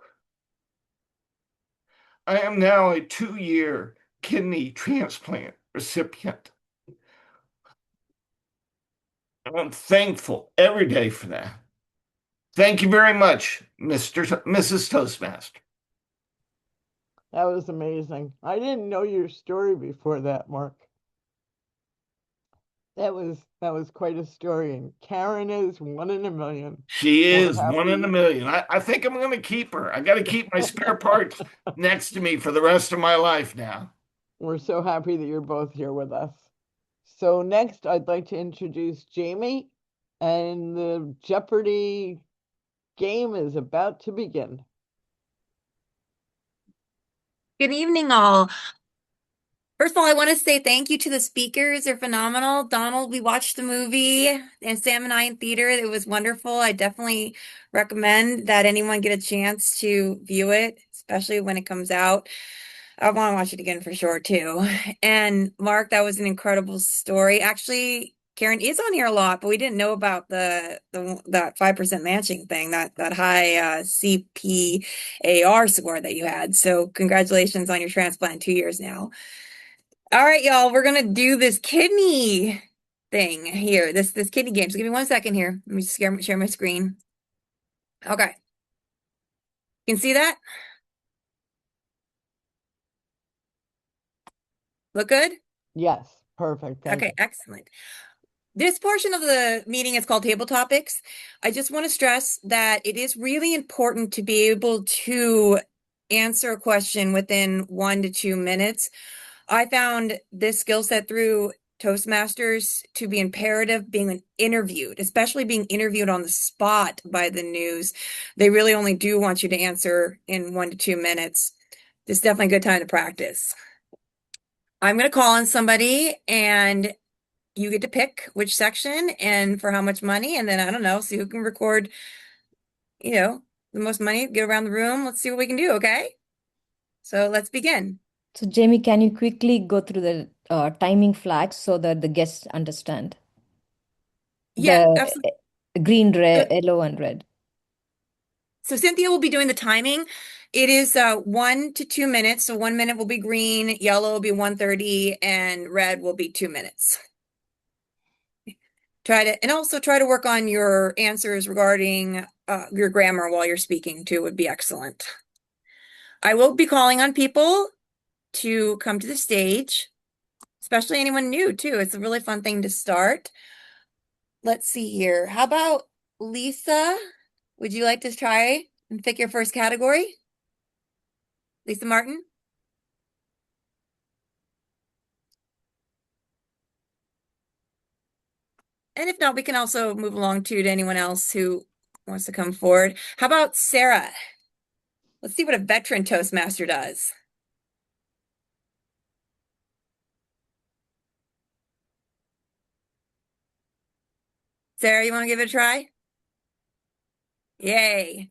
Speaker 14: I am now a 2-year kidney transplant recipient. I'm thankful every day for that. Thank you very much, Mrs. Toastmaster.
Speaker 3: That was amazing. I didn't know your story before that, Mark. That was quite a story. And Karen is 1 in a million.
Speaker 14: She
Speaker 3: We're
Speaker 14: is 1 in a million. I think I'm going to keep her. I got to keep my spare parts next to me for the rest of my life now.
Speaker 3: We're so happy that you're both here with us. So next, I'd like to introduce Jamie, and the Jeopardy game is about to begin.
Speaker 15: Good evening, all. First of all, I want to say thank you to the speakers. They're phenomenal. Donald, we watched the movie, and Sam and I in theater. It was wonderful. I definitely recommend that anyone get a chance to view it, especially when it comes out. I want to watch it again for sure, too. And Mark, that was an incredible story. Actually, Karen is on here a lot, but we didn't know about that 5% matching thing, that high CPAR score that you had. So congratulations on your transplant, 2 years now. All right, y'all, we're gonna do this kidney thing here, this kidney game. So give me 1 second here. Let me just share my screen. Okay. You can see that? Look good?
Speaker 3: Yes, perfect. Thank
Speaker 15: Okay,
Speaker 3: you.
Speaker 15: excellent. This portion of the meeting is called Table Topics. I just want to stress that it is really important to be able to answer a question within 1 to 2 minutes. I found this skill set through Toastmasters to be imperative being interviewed, especially being interviewed on the spot by the news. They really only do want you to answer in 1 to 2 minutes. This is definitely a good time to practice. I'm going to call on somebody and you get to pick which section and for how much money. And then, I don't know, see who can record, the most money, get around the room. Let's see what we can do, okay? So let's begin.
Speaker 2: So, Jamie, can you quickly go through the timing flags so that the guests understand?
Speaker 15: Yeah,
Speaker 2: The
Speaker 15: absolutely.
Speaker 2: green, red, yellow, and red.
Speaker 15: So Cynthia will be doing the timing, It is 1 to 2 minutes. So 1 minute will be green, yellow will be 1:30, and red will be 2 minutes. Also try to work on your answers regarding your grammar while you're speaking too would be excellent. I will be calling on people to come to the stage, especially anyone new too. It's a really fun thing to start. Let's see here. How about Lisa? Would you like to try and pick your first category? Lisa Martin? And if not, we can also move along to anyone else who wants to come forward. How about Sarah? Let's see what a veteran Toastmaster does. Sarah, you want to give it a try? Yay.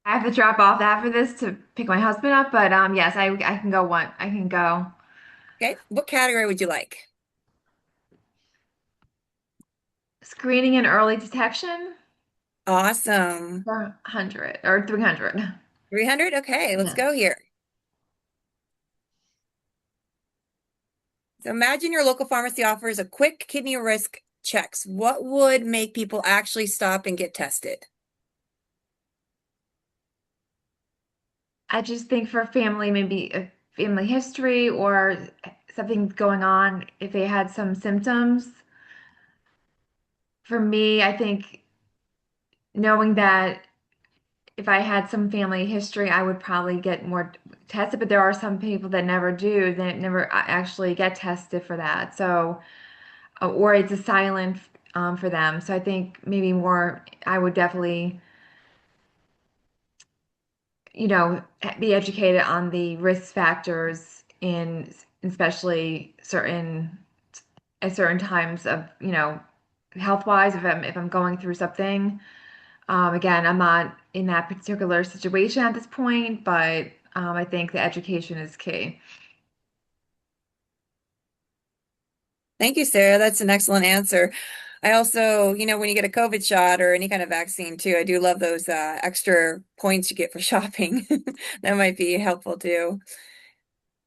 Speaker 16: I have to drop off after this to pick my husband up, but yes, I can go one. I can go.
Speaker 15: Okay, what category would you like?
Speaker 16: Screening and early detection.
Speaker 15: Awesome.
Speaker 16: 400 or 300.
Speaker 15: 300? Okay, let's go here. So imagine your local pharmacy offers a quick kidney risk checks. What would make people actually stop and get tested?
Speaker 16: I just think for family, maybe a family history or something going on if they had some symptoms. For me, I think knowing that if I had some family history, I would probably get more tested, but there are some people that never do, that never actually get tested for that. So, or it's a silent for them. So I think maybe more, I would definitely, be educated on the risk factors in especially at certain times of, health wise, if I'm going through something. Again, I'm not in that particular situation at this point, but I think the education is key.
Speaker 15: Thank you, Sarah. That's an excellent answer. I also, when you get a COVID shot or any kind of vaccine too, I do love those extra points you get for shopping. That might be helpful too.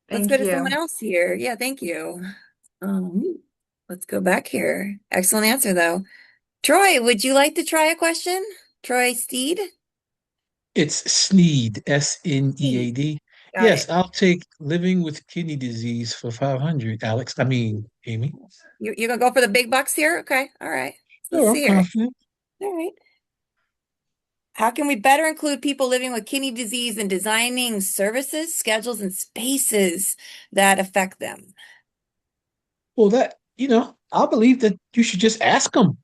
Speaker 15: Let's go to someone else here. Yeah, thank you. Let's go back here. Excellent answer, though. Troy, would you like to try a question? Troy Steed?
Speaker 17: It's Sneed, Snead.
Speaker 15: Got
Speaker 17: Yes,
Speaker 15: it.
Speaker 17: I'll take living with kidney disease for 500, Alex. I mean, Amy.
Speaker 15: You're gonna go for the big bucks here? Okay, all right. Let's
Speaker 17: Sure, I'm
Speaker 15: see here.
Speaker 17: confident.
Speaker 15: All right. How can we better include people living with kidney disease in designing services, schedules, and spaces that affect them?
Speaker 17: Well, I believe that you should just ask them.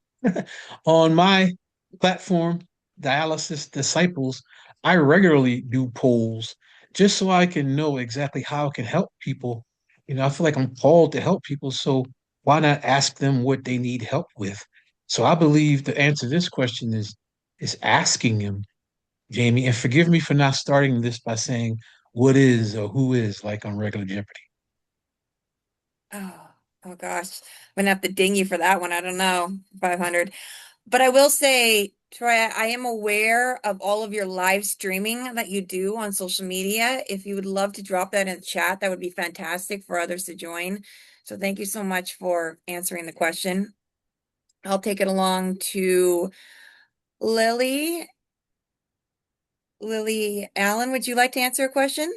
Speaker 17: On my platform, Dialysis Disciples, I regularly do polls just so I can know exactly how I can help people. I feel like I'm called to help people, so why not ask them what they need help with? So I believe the answer to this question is asking them, Jamie, and forgive me for not starting this by saying what is or who is like on regular Jeopardy.
Speaker 15: Oh gosh. I'm gonna have to ding you for that one. I don't know. 500. But I will say, Troy, I am aware of all of your live streaming that you do on social media. If you would love to drop that in the chat, that would be fantastic for others to join. So thank you so much for answering the question. I'll take it along to Lily. Lily Allen, would you like to answer a question?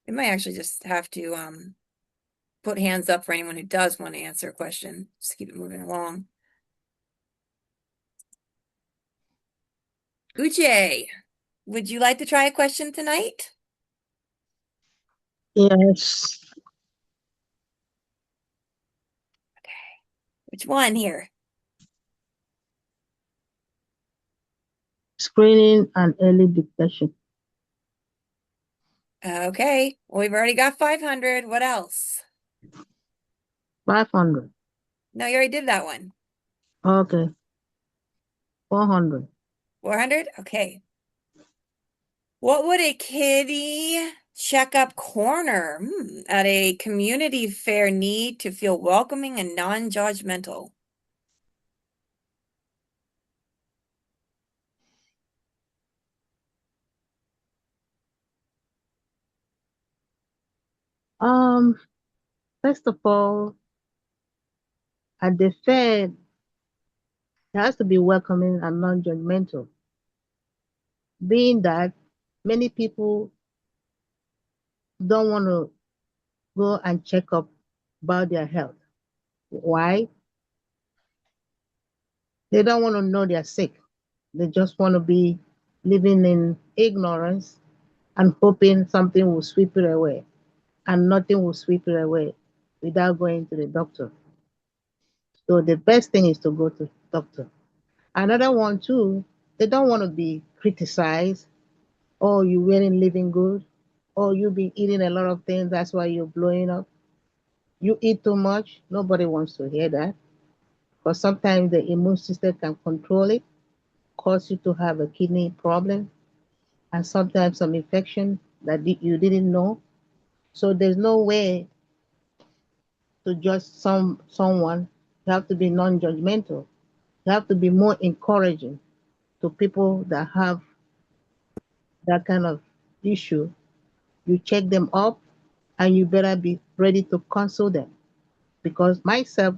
Speaker 15: We might actually just have to put hands up for anyone who does want to answer a question. Just keep it moving along. Uche, would you like to try a question tonight?
Speaker 4: Yes.
Speaker 15: Okay. Which one here?
Speaker 4: Screening and early detection.
Speaker 15: Okay. Well, we've already got 500. What else?
Speaker 4: 500.
Speaker 15: No, you already did that one.
Speaker 4: Okay. 400.
Speaker 15: 400? Okay. What would a kitty checkup corner at a community fair need to feel welcoming and non-judgmental?
Speaker 4: Um, First of all, at the fair, it has to be welcoming and non-judgmental. Being that many people don't want to go and check up about their health. Why? They don't want to know they're sick. They just want to be living in ignorance and hoping something will sweep it away. And nothing will sweep it away without going to the doctor. So the best thing is to go to the doctor. Another one too, they don't want to be criticized. Oh, you weren't living good. Oh, you've been eating a lot of things. That's why you're blowing up. You eat too much. Nobody wants to hear that. Because sometimes the immune system can control it, cause you to have a kidney problem, and sometimes some infection that you didn't know. So there's no way to judge someone. You have to be non-judgmental. You have to be more encouraging to people that have that kind of issue. You check them up, and you better be ready to counsel them. Because myself,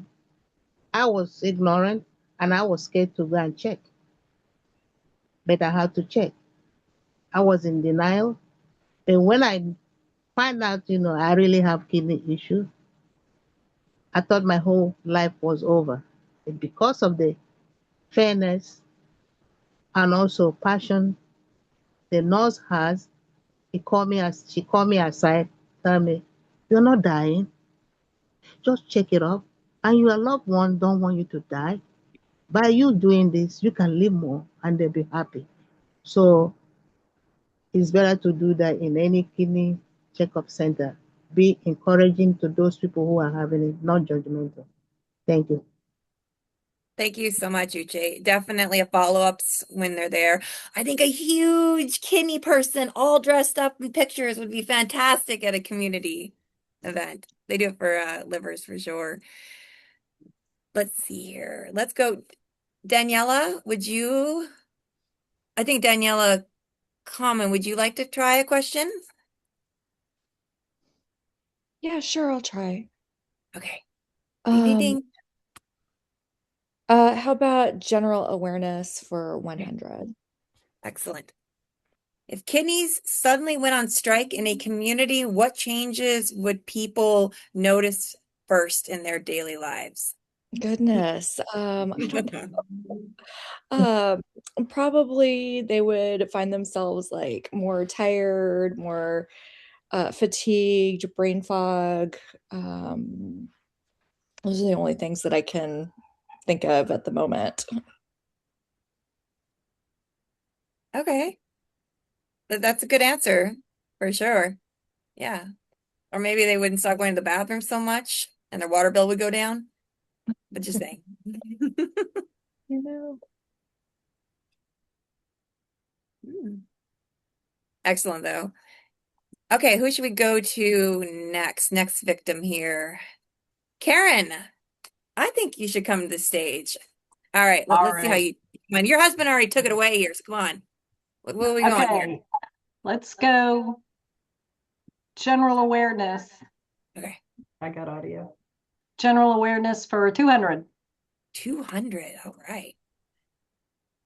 Speaker 4: I was ignorant and I was scared to go and check, but I had to check. I was in denial. And when I find out, I really have kidney issues, I thought my whole life was over. And because of the fairness and also passion the nurse has, she called me aside, tell me, you're not dying. Just check it up. And your loved one don't want you to die. By you doing this, you can live more and they'll be happy. So it's better to do that in any kidney checkup center. Be encouraging to those people who are having it, not judgmental. Thank you.
Speaker 15: Thank you so much, Uche. Definitely a follow-ups when they're there. I think a huge kidney person all dressed up in pictures would be fantastic at a community event. They do it for livers for sure. Let's see here. Let's go. Daniela, I think Daniela Common, would you like to try a question?
Speaker 18: Yeah, sure, I'll try.
Speaker 15: Okay.
Speaker 18: Um, how about general awareness for 100?
Speaker 15: Excellent. If kidneys suddenly went on strike in a community, what changes would people notice first in their daily lives?
Speaker 18: Goodness, I don't know. Probably they would find themselves like more tired, more fatigued, brain fog. Those are the only things that I can think of at the moment.
Speaker 15: Okay. That's a good answer for sure. Yeah. Or maybe they wouldn't start going to the bathroom so much and their water bill would go down. But just saying.
Speaker 18: You know.
Speaker 15: Excellent, though. Okay, who should we go to next? Next victim here. Karen, I think you should come to the stage. All right, let's see how you. Come on. Your husband already took it away here, so come on. What are we going here?
Speaker 5: Okay, let's go general awareness.
Speaker 15: Okay.
Speaker 5: I got audio. General awareness for 200.
Speaker 15: 200, all right.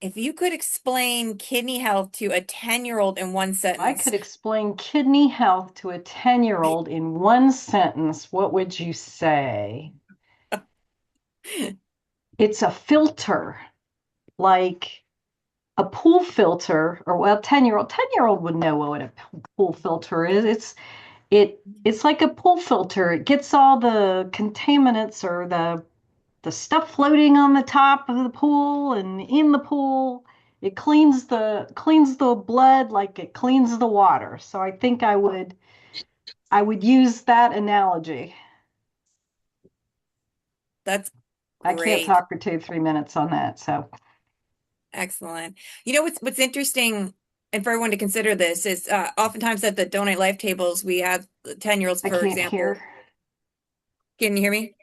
Speaker 15: If you could explain kidney health to a 10-year-old in one sentence.
Speaker 5: I could explain kidney health to a 10-year-old in one sentence. What would you say? It's a filter, like a pool filter, or well, 10-year-old would know what a pool filter is. It's like a pool filter. It gets all the contaminants or the stuff floating on the top of the pool and in the pool. It cleans the blood like it cleans the water. So I think I would use that analogy.
Speaker 15: That's
Speaker 5: great. I can't talk for 3 minutes on that. So
Speaker 15: excellent. You know what's interesting, and for everyone to consider this is oftentimes at the donate life tables we have 10-year-olds, for example. Hear. Can you hear me?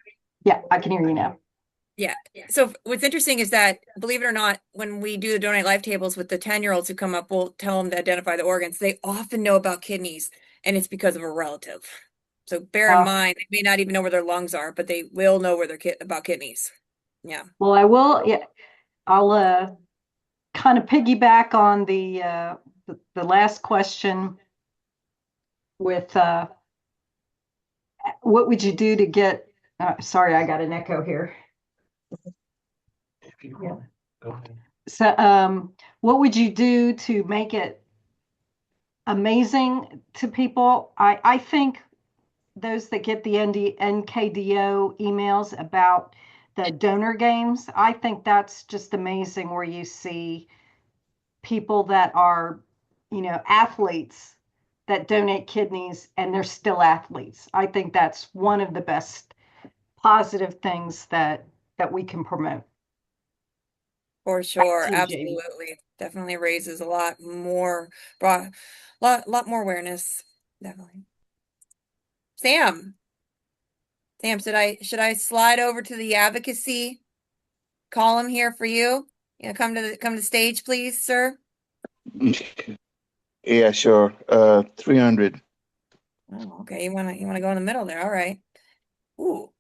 Speaker 5: Yeah, I can hear you now.
Speaker 15: Yeah. So what's interesting is that, believe it or not, when we do the donate life tables with the 10-year-olds who come up, we'll tell them to identify the organs. They often know about kidneys, and it's because of a relative. So bear in mind, they may not even know where their lungs are, but they will know where they're about kidneys. Yeah.
Speaker 5: Well, I will. Yeah, I'll kind of piggyback on the last question with what would you do to get? Sorry, I got an echo here. Yeah. So, what would you do to make it amazing to people? I think those that get the NKDO emails about the donor games, I think that's just amazing where you see people that are, athletes that donate kidneys and they're still athletes. I think that's one of the best positive things that we can promote.
Speaker 15: For sure,
Speaker 5: you, JD.
Speaker 15: absolutely. Definitely raises a lot more, lot more awareness. Definitely. Sam, should I slide over to the advocacy column here for you? Come to the stage, please, sir.
Speaker 13: Yeah, sure. 300.
Speaker 15: Oh, okay. You wanna go in the middle there. All right. Ooh.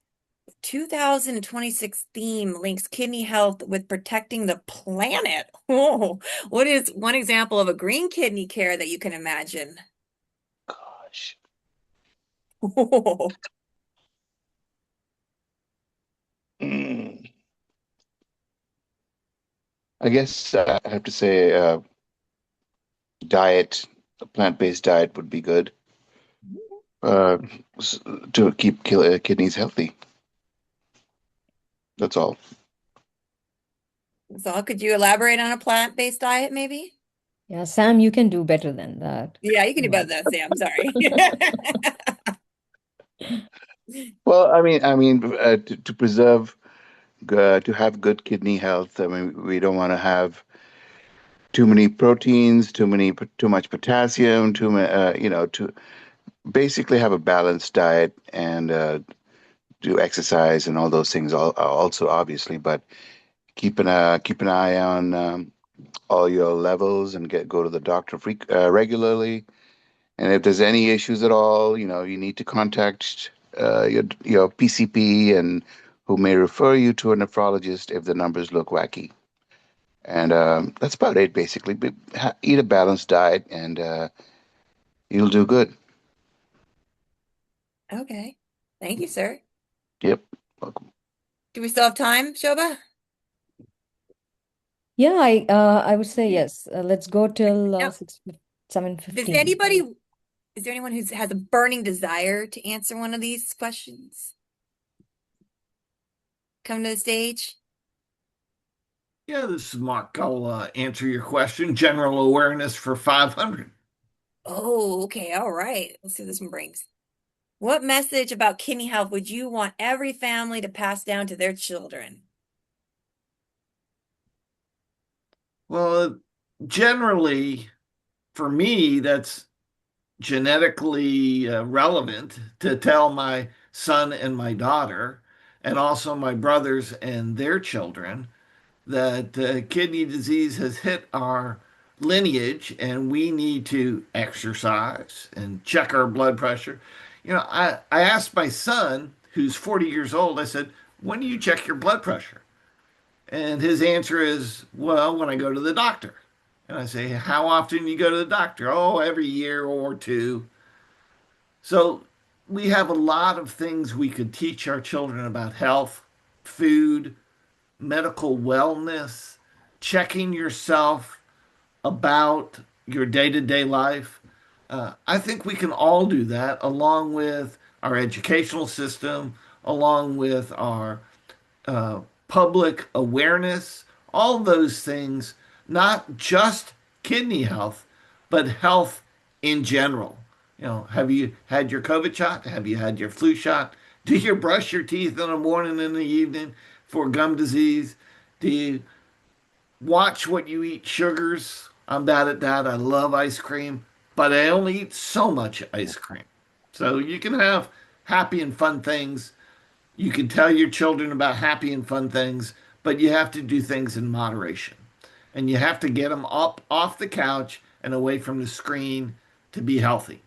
Speaker 15: 2026 theme links kidney health with protecting the planet. Oh, what is one example of a green kidney care that you can imagine?
Speaker 13: Gosh. Mm. I guess I have to say diet, a plant-based diet would be good uh, to keep kidneys healthy. That's all.
Speaker 15: So could you elaborate on a plant-based diet, maybe?
Speaker 2: Yeah, Sam, you can do better than that.
Speaker 15: Yeah, you can do better than that, Sam. Sorry.
Speaker 13: Well, to preserve, to have good kidney health. I mean, we don't want to have too many proteins, too much potassium, to basically have a balanced diet and do exercise and all those things. Also, obviously, but keep an eye on all your levels and go to the doctor regularly. And if there's any issues at all, you need to contact your PCP and who may refer you to a nephrologist if the numbers look wacky. And that's about it, basically. Eat a balanced diet, and you'll do good.
Speaker 15: Okay. Thank you, sir.
Speaker 13: Yep. Welcome.
Speaker 15: Do we still have time, Shoba?
Speaker 2: Yeah, I would say yes. Let's go till
Speaker 15: Now,
Speaker 2: 7:15.
Speaker 15: Is there anyone who has a burning desire to answer one of these questions? Come to the stage.
Speaker 14: Yeah, this is Mark. I'll answer your question. General awareness for 500.
Speaker 15: Oh, okay. All right. Let's see what this one brings. What message about kidney health would you want every family to pass down to their children?
Speaker 14: Well, generally, for me, that's genetically relevant to tell my son and my daughter, and also my brothers and their children, that kidney disease has hit our lineage and we need to exercise and check our blood pressure. I asked my son, who's 40 years old, I said, when do you check your blood pressure? And his answer is, well, when I go to the doctor. And I say, how often do you go to the doctor? Oh, every year or two. So we have a lot of things we could teach our children about health, food, medical wellness, checking yourself about your day-to-day life. I think we can all do that along with our educational system, along with our public awareness, all those things, not just kidney health, but health in general. Have you had your COVID shot? Have you had your flu shot? Do you brush your teeth in the morning and in the evening for gum disease? Do you watch what you eat sugars? I'm bad at that. I love ice cream, but I only eat so much ice cream. So you can have happy and fun things. You can tell your children about happy and fun things, but you have to do things in moderation. And you have to get them up off the couch and away from the screen to be healthy.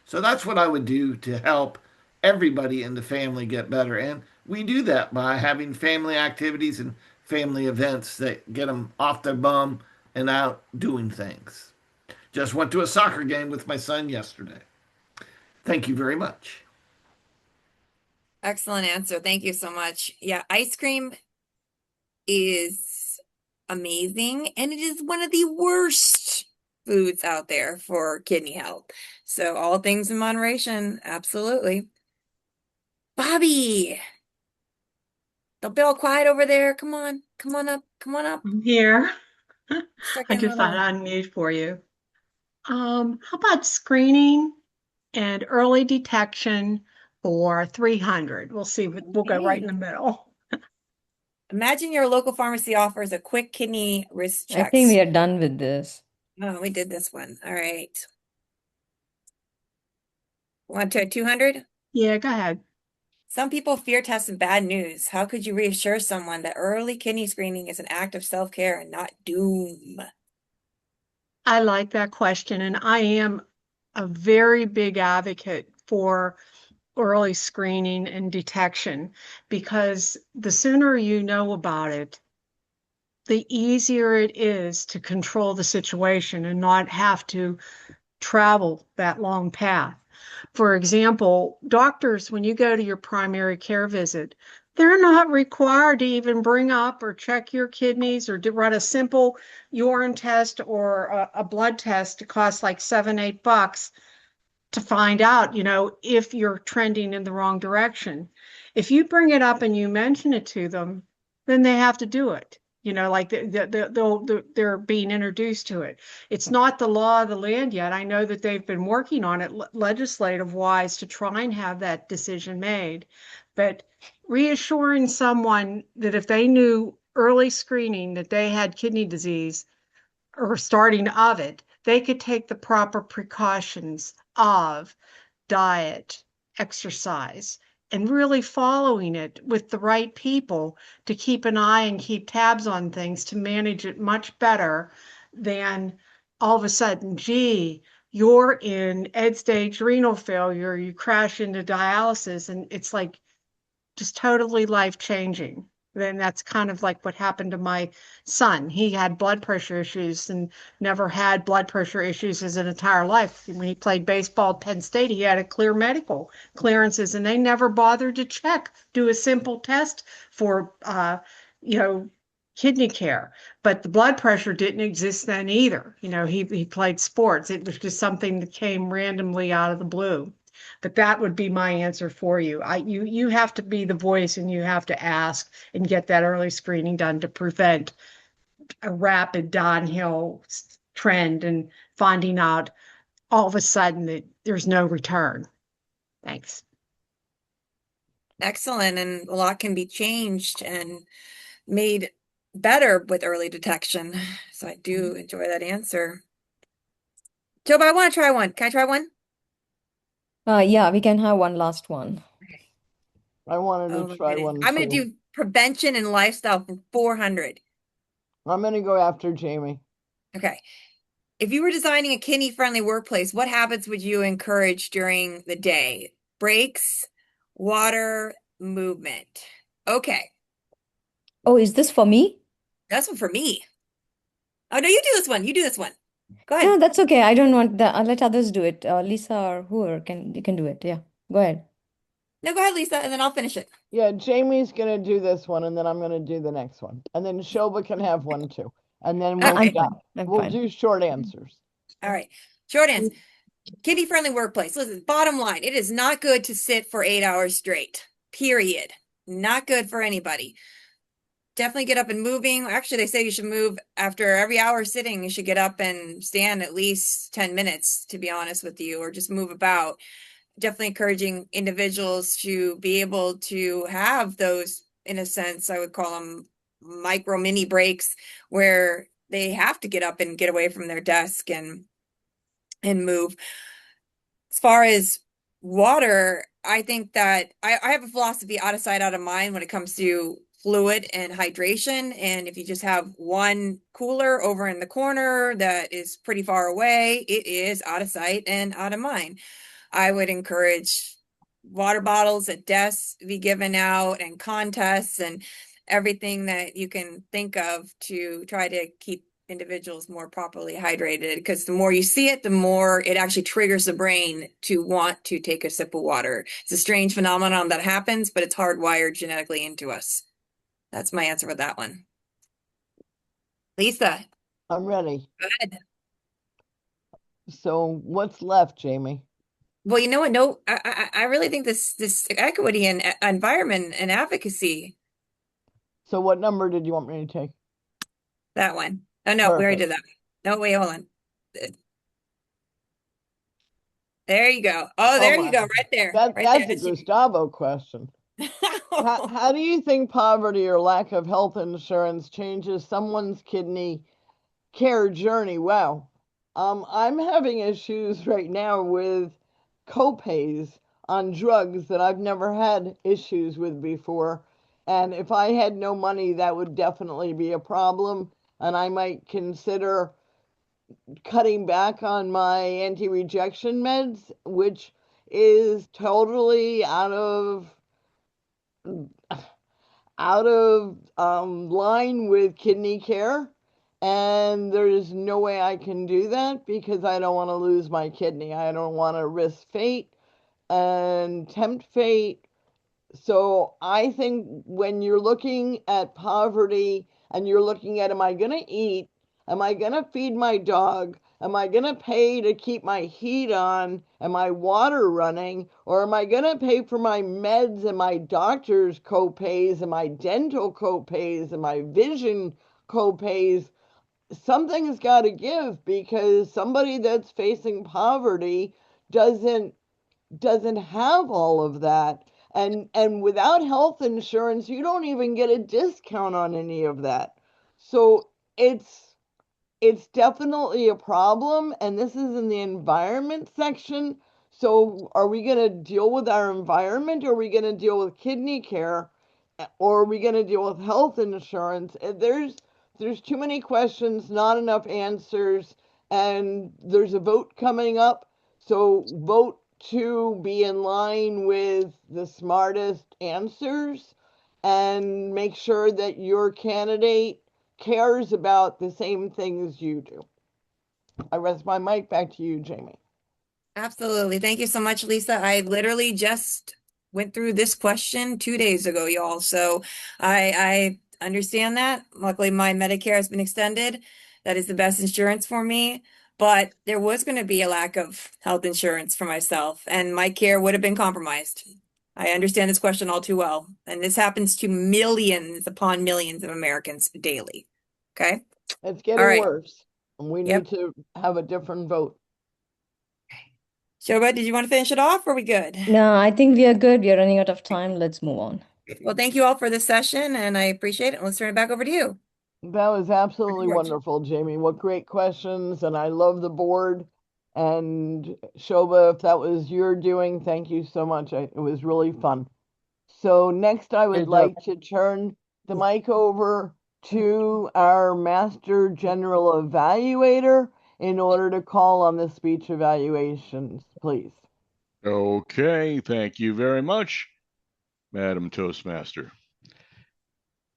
Speaker 14: So that's what I would do to help everybody in the family get better. And we do that by having family activities and family events that get them off their bum and out doing things. Just went to a soccer game with my son yesterday. Thank you very much.
Speaker 15: Excellent answer. Thank you so much. Yeah, ice cream is amazing, and it is one of the worst foods out there for kidney health. So all things in moderation, absolutely. Bobby, don't be all quiet over there. Come on, come on up, come on up.
Speaker 19: I'm here.
Speaker 15: Stuck
Speaker 19: I
Speaker 15: in
Speaker 19: can
Speaker 15: little.
Speaker 19: find unmute for you. How about screening and early detection for 300? We'll see. We'll go right in the middle.
Speaker 15: Imagine your local pharmacy offers a quick kidney risk
Speaker 2: I
Speaker 15: checks.
Speaker 2: think we are done with this.
Speaker 15: Oh, we did this one. All right. Want to 200?
Speaker 19: Yeah, go ahead.
Speaker 15: Some people fear tests and bad news. How could you reassure someone that early kidney screening is an act of self-care and not doom?
Speaker 19: I like that question, and I am a very big advocate for early screening and detection because the sooner you know about it, the easier it is to control the situation and not have to travel that long path. For example, doctors, when you go to your primary care visit, they're not required to even bring up or check your kidneys or to run a simple urine test or a blood test. It costs like $7, $8 to find out, if you're trending in the wrong direction. If you bring it up and you mention it to them, then they have to do it. Like they're being introduced to it. It's not the law of the land yet. I know that they've been working on it legislative wise to try and have that decision made. But reassuring someone that if they knew early screening that they had kidney disease or starting of it, they could take the proper precautions of diet, exercise, and really following it with the right people to keep an eye and keep tabs on things to manage it much better than all of a sudden, gee, you're in end stage renal failure, you crash into dialysis, and it's like just totally life changing. Then that's kind of like what happened to my son. He had blood pressure issues and never had blood pressure issues his entire life. When he played baseball at Penn State, he had a clear medical clearances, and they never bothered to do a simple test for, kidney care. But the blood pressure didn't exist then either. He played sports. It was just something that came randomly out of the blue. But that would be my answer for you. You have to be the voice and you have to ask and get that early screening done to prevent a rapid downhill trend and finding out all of a sudden that there's no return. Thanks.
Speaker 15: Excellent. And a lot can be changed and made better with early detection. So I do enjoy that answer. Joe, but I want to try one. Can I try one?
Speaker 2: Yeah, we can have one last one.
Speaker 3: I wanted to try one
Speaker 15: I'm going to
Speaker 3: too.
Speaker 15: do prevention and lifestyle for 400.
Speaker 3: I'm going to go after Jamie.
Speaker 15: Okay. If you were designing a kidney-friendly workplace, what habits would you encourage during the day? Breaks, water, movement. Okay.
Speaker 2: Oh, is this for me?
Speaker 15: That's one for me. Oh, no, you do this one. You do this one. Go ahead.
Speaker 2: No, that's okay. I don't want that. I'll let others do it. Lisa or whoever you can do it. Yeah, go ahead.
Speaker 15: No, go ahead, Lisa, and then I'll finish it.
Speaker 3: Yeah, Jamie's going to do this one, and then I'm going to do the next one. And then Shoba can have one too. And then we'll do short answers.
Speaker 15: All right. Short answer. Kidney-friendly workplace. Listen, bottom line, it is not good to sit for 8 hours straight. Period. Not good for anybody. Definitely get up and moving. Actually, they say you should move after every hour sitting. You should get up and stand at least 10 minutes, to be honest with you, or just move about. Definitely encouraging individuals to be able to have those, in a sense, I would call them micro mini breaks where they have to get up and get away from their desk and move. As far as water, I think that I have a philosophy out of sight, out of mind when it comes to fluid and hydration. And if you just have one cooler over in the corner that is pretty far away, it is out of sight and out of mind. I would encourage water bottles at desks be given out and contests and everything that you can think of to try to keep individuals more properly hydrated, because the more you see it, the more it actually triggers the brain to want to take a sip of water. It's a strange phenomenon that happens, but it's hardwired genetically into us. That's my answer for that one. Lisa.
Speaker 3: I'm ready.
Speaker 15: Go ahead.
Speaker 3: So what's left, Jamie?
Speaker 15: Well, you know what? No, I really think this equity and environment and advocacy.
Speaker 3: So what number did you want me to take?
Speaker 15: That one. Oh no, we already did that. No, wait, hold on. There you go. Oh, there you go, right there.
Speaker 3: That's
Speaker 15: there.
Speaker 3: a Gustavo question. How do you think poverty or lack of health insurance changes someone's kidney care journey? Wow. I'm having issues right now with copays on drugs that I've never had issues with before. And if I had no money, that would definitely be a problem. And I might consider cutting back on my anti-rejection meds, which is totally out of line with kidney care. And there's no way I can do that because I don't want to lose my kidney. I don't want to risk fate and tempt fate. So I think when you're looking at poverty and you're looking at, am I going to eat? Am I going to feed my dog? Am I going to pay to keep my heat on and my water running? Or am I going to pay for my meds and my doctor's copays and my dental copays and my vision copays? Something's got to give, because somebody that's facing poverty doesn't have all of that. And without health insurance, you don't even get a discount on any of that. So it's definitely a problem, and this is in the environment section. So are we going to deal with our environment, or are we going to deal with kidney care, or are we going to deal with health insurance? There's too many questions, not enough answers, and there's a vote coming up. So vote to be in line with the smartest answers and make sure that your candidate cares about the same things you do. I rest my mic. Back to you, Jamie.
Speaker 15: Absolutely. Thank you so much, Lisa. I literally just went through this question 2 days ago, y'all. So I understand that. Luckily, my Medicare has been extended. That is the best insurance for me. But there was going to be a lack of health insurance for myself, and my care would have been compromised. I understand this question all too well. And this happens to millions upon millions of Americans daily. Okay?
Speaker 3: It's getting worse, and we
Speaker 15: Yep.
Speaker 3: need to have a different vote.
Speaker 15: Shoba, did you want to finish it off, or are we good?
Speaker 2: No, I think we are good. We are running out of time. Let's move on.
Speaker 15: Well, thank you all for this session, and I appreciate it. Let's turn it back over to you.
Speaker 3: That was absolutely wonderful, Jamie. What great questions, and I love the board. And Shoba, if that was your doing, thank you so much. It was really fun. So next I would like to turn the mic over to our Master General Evaluator in order to call on the speech evaluations, please.
Speaker 1: Okay, thank you very much, Madam Toastmaster.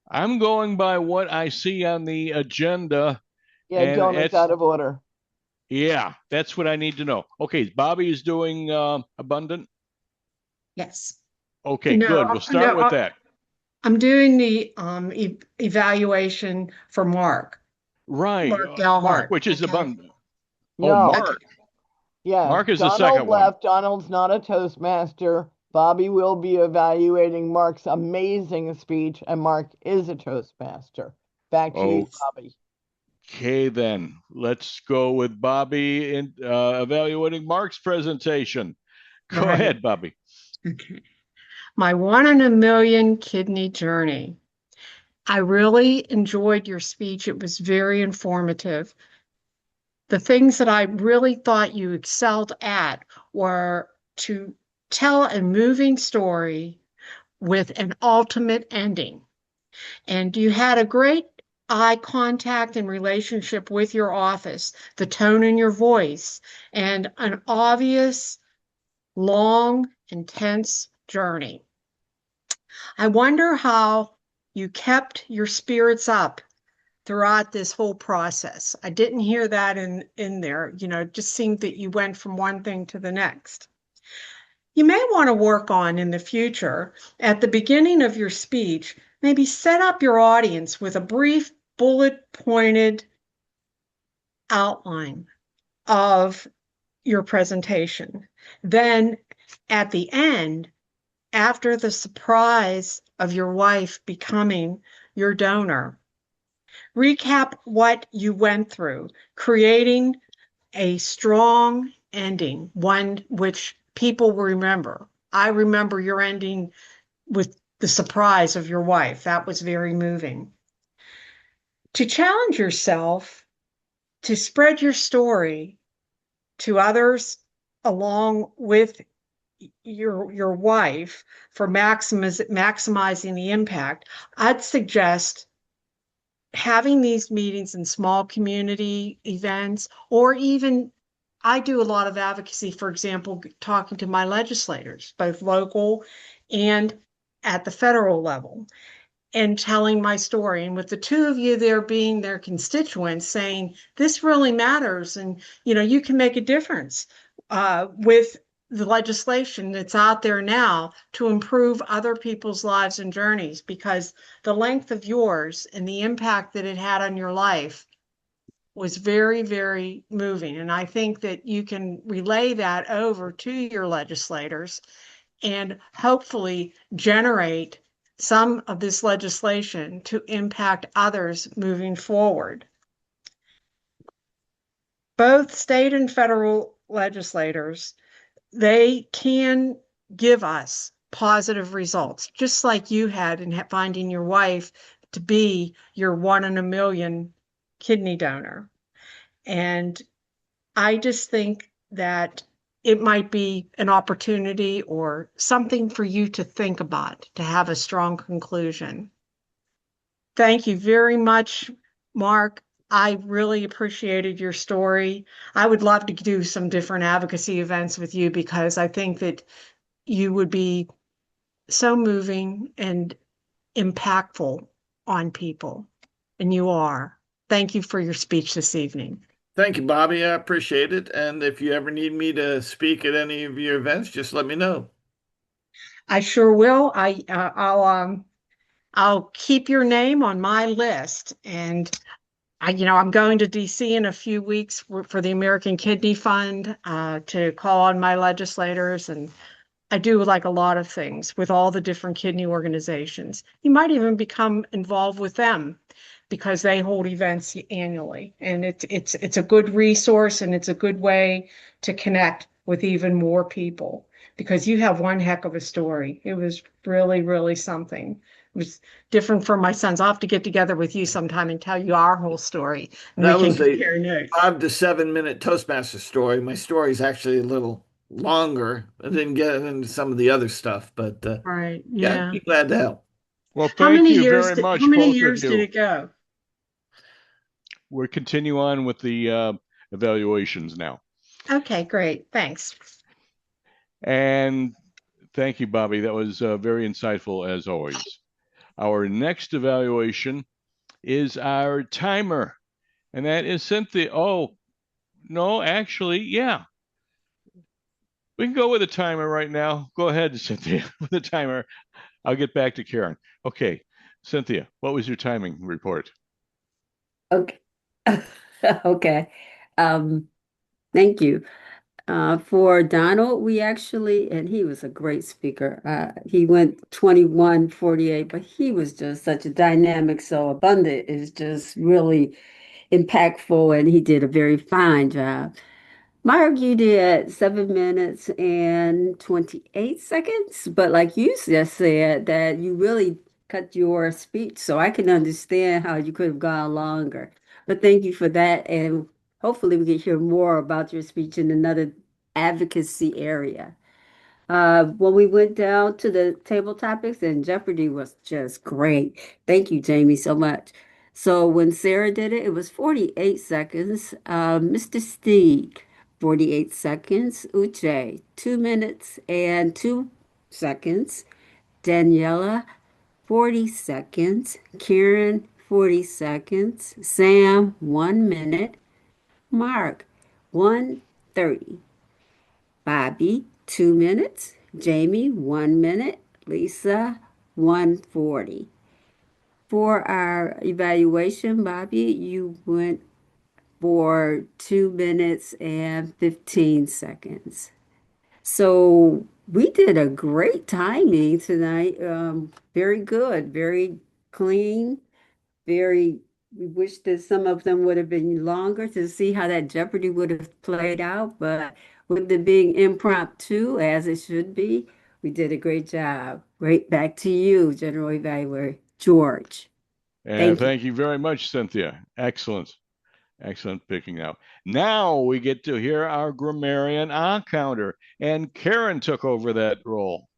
Speaker 1: I'm going by what I see on the agenda.
Speaker 3: Yeah, Donald's out of order.
Speaker 1: Yeah, that's what I need to know. Okay, Bobby is doing abundant?
Speaker 19: Yes.
Speaker 1: Okay,
Speaker 19: No,
Speaker 1: good. We'll start
Speaker 19: no,
Speaker 1: with that.
Speaker 19: I'm doing the evaluation for Mark.
Speaker 1: Right.
Speaker 19: Mark Gellhardt.
Speaker 1: Mark, which is abundant.
Speaker 3: No.
Speaker 1: Oh, Mark.
Speaker 3: Yeah,
Speaker 1: Mark is
Speaker 3: Donald
Speaker 1: the second
Speaker 3: left. Donald's not a Toastmaster. Bobby will be evaluating Mark's amazing speech, and Mark is a Toastmaster. Back to you, Bobby.
Speaker 1: Okay, then. Let's go with Bobby in evaluating Mark's presentation. Go
Speaker 19: Right.
Speaker 1: ahead, Bobby.
Speaker 19: Okay. My 1 in a million kidney journey. I really enjoyed your speech. It was very informative. The things that I really thought you excelled at were to tell a moving story with an ultimate ending. And you had a great eye contact and relationship with your office, the tone in your voice, and an obvious long, intense journey. I wonder how you kept your spirits up throughout this whole process. I didn't hear that in there. It just seemed that you went from one thing to the next. You may want to work on in the future, at the beginning of your speech, maybe set up your audience with a brief bullet-pointed outline of your presentation. Then at the end, after the surprise of your wife becoming your donor, recap what you went through, creating a strong ending, one which people will remember. I remember your ending with the surprise of your wife. That was very moving. To challenge yourself to spread your story to others along with your wife for maximizing the impact, I'd suggest having these meetings in small community events, or even I do a lot of advocacy, for example, talking to my legislators, both local and at the federal level, and telling my story. And with the two of you there being their constituents, saying, this really matters, and you can make a difference with the legislation that's out there now to improve other people's lives and journeys, because the length of yours and the impact that it had on your life was very, very moving. And I think that you can relay that over to your legislators and hopefully generate some of this legislation to impact others moving forward. Both state and federal legislators, they can give us positive results, just like you had in finding your wife to be your 1 in a million kidney donor. And I just think that it might be an opportunity or something for you to think about to have a strong conclusion. Thank you very much, Mark. I really appreciated your story. I would love to do some different advocacy events with you, because I think that you would be so moving and impactful on people, and you are. Thank you for your speech this evening.
Speaker 14: Thank you, Bobby. I appreciate it. And if you ever need me to speak at any of your events, just let me know.
Speaker 19: I sure will. I'll keep your name on my list, and I'm going to DC in a few weeks for the American Kidney Fund to call on my legislators, and I do like a lot of things with all the different kidney organizations. You might even become involved with them, because they hold events annually, and it's a good resource, and it's a good way to connect with even more people, because you have one heck of a story. It was really, really something. It was different from my sons. I'll have to get together with you sometime and tell you our whole story, and
Speaker 14: That
Speaker 19: we can
Speaker 14: was a
Speaker 19: compare notes.
Speaker 14: 5 to 7 minute Toastmaster story. My story is actually a little longer. I didn't get into some of the other stuff, but
Speaker 19: Right.
Speaker 14: yeah,
Speaker 19: Yeah.
Speaker 14: I'd be glad to help.
Speaker 1: Well,
Speaker 19: How
Speaker 1: thank
Speaker 19: many
Speaker 1: you
Speaker 19: years
Speaker 1: very
Speaker 19: did,
Speaker 1: much,
Speaker 19: how many
Speaker 1: both of
Speaker 19: years did
Speaker 1: you.
Speaker 19: it go?
Speaker 1: We're continue on with the evaluations now.
Speaker 19: Okay, great. Thanks.
Speaker 1: And thank you, Bobby. That was very insightful as always. Our next evaluation is our timer, and that is Cynthia. Oh, no, actually, yeah. We can go with a timer right now. Go ahead, Cynthia, with the timer. I'll get back to Karen. Okay, Cynthia, what was your timing report?
Speaker 6: Okay. Okay. Thank you. For Donald, we actually, and he was a great speaker. He went 21:48, but he was just such a dynamic, so abundant is just really impactful, and he did a very fine job. Mark, you did 7 minutes and 28 seconds, but like you just said, that you really cut your speech, so I can understand how you could have gone longer. But thank you for that, and hopefully we can hear more about your speech in another advocacy area. When we went down to the table topics, and Jeopardy was just great. Thank you, Jamie, so much. So when Sarah did it, it was 48 seconds. Mr. Steve, 48 seconds. Uche, 2 minutes and 2 seconds. Daniela, 40 seconds. Karen, 40 seconds. Sam, 1 minute. Mark, 1:30. Bobby, 2 minutes. Jamie, 1 minute. Lisa, 1:40. For our evaluation, Bobby, you went for 2 minutes and 15 seconds. So we did a great timing tonight. Very good, very clean, very. We wish that some of them would have been longer to see how that Jeopardy would have played out, but with it being impromptu as it should be, we did a great job. Great, back to you, General Evaluator George.
Speaker 1: And thank you very much, Cynthia. Excellent. Excellent picking out. Now we get to hear our grammarian counter, and Karen took over that role.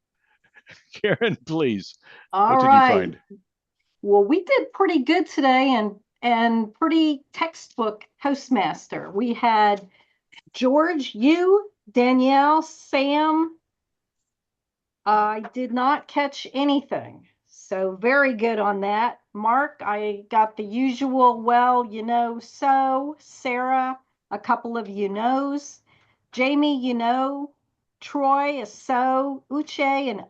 Speaker 1: Karen, please.
Speaker 5: All
Speaker 1: what did
Speaker 5: right.
Speaker 1: you find?
Speaker 5: Well, we did pretty good today and pretty textbook Toastmaster. We had George, you, Danielle, Sam. I did not catch anything. So very good on that. Mark, I got the usual, well, you know, so. Sarah, a couple of you knows. Jamie, you know. Troy, a so. Uche, and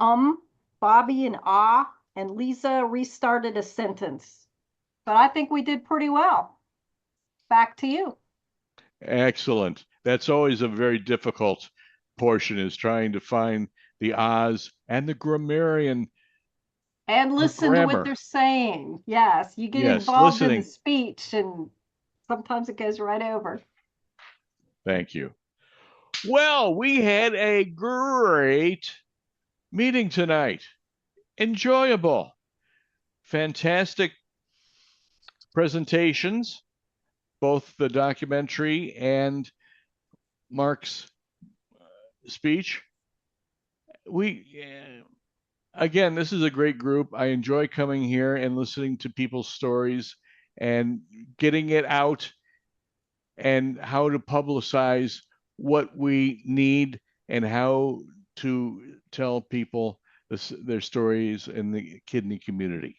Speaker 5: Bobby, and ah. And Lisa restarted a sentence. But I think we did pretty well. Back to you.
Speaker 1: Excellent. That's always a very difficult portion, is trying to find the ahs and the grammarian.
Speaker 5: And listen to what they're saying. Yes, you get involved in the speech and sometimes it goes right over.
Speaker 1: Thank you. Well, we had a great meeting tonight. Enjoyable. Fantastic presentations, both the documentary and Mark's speech. Again, this is a great group. I enjoy coming here and listening to people's stories and getting it out and how to publicize what we need and how to tell people their stories in the kidney community.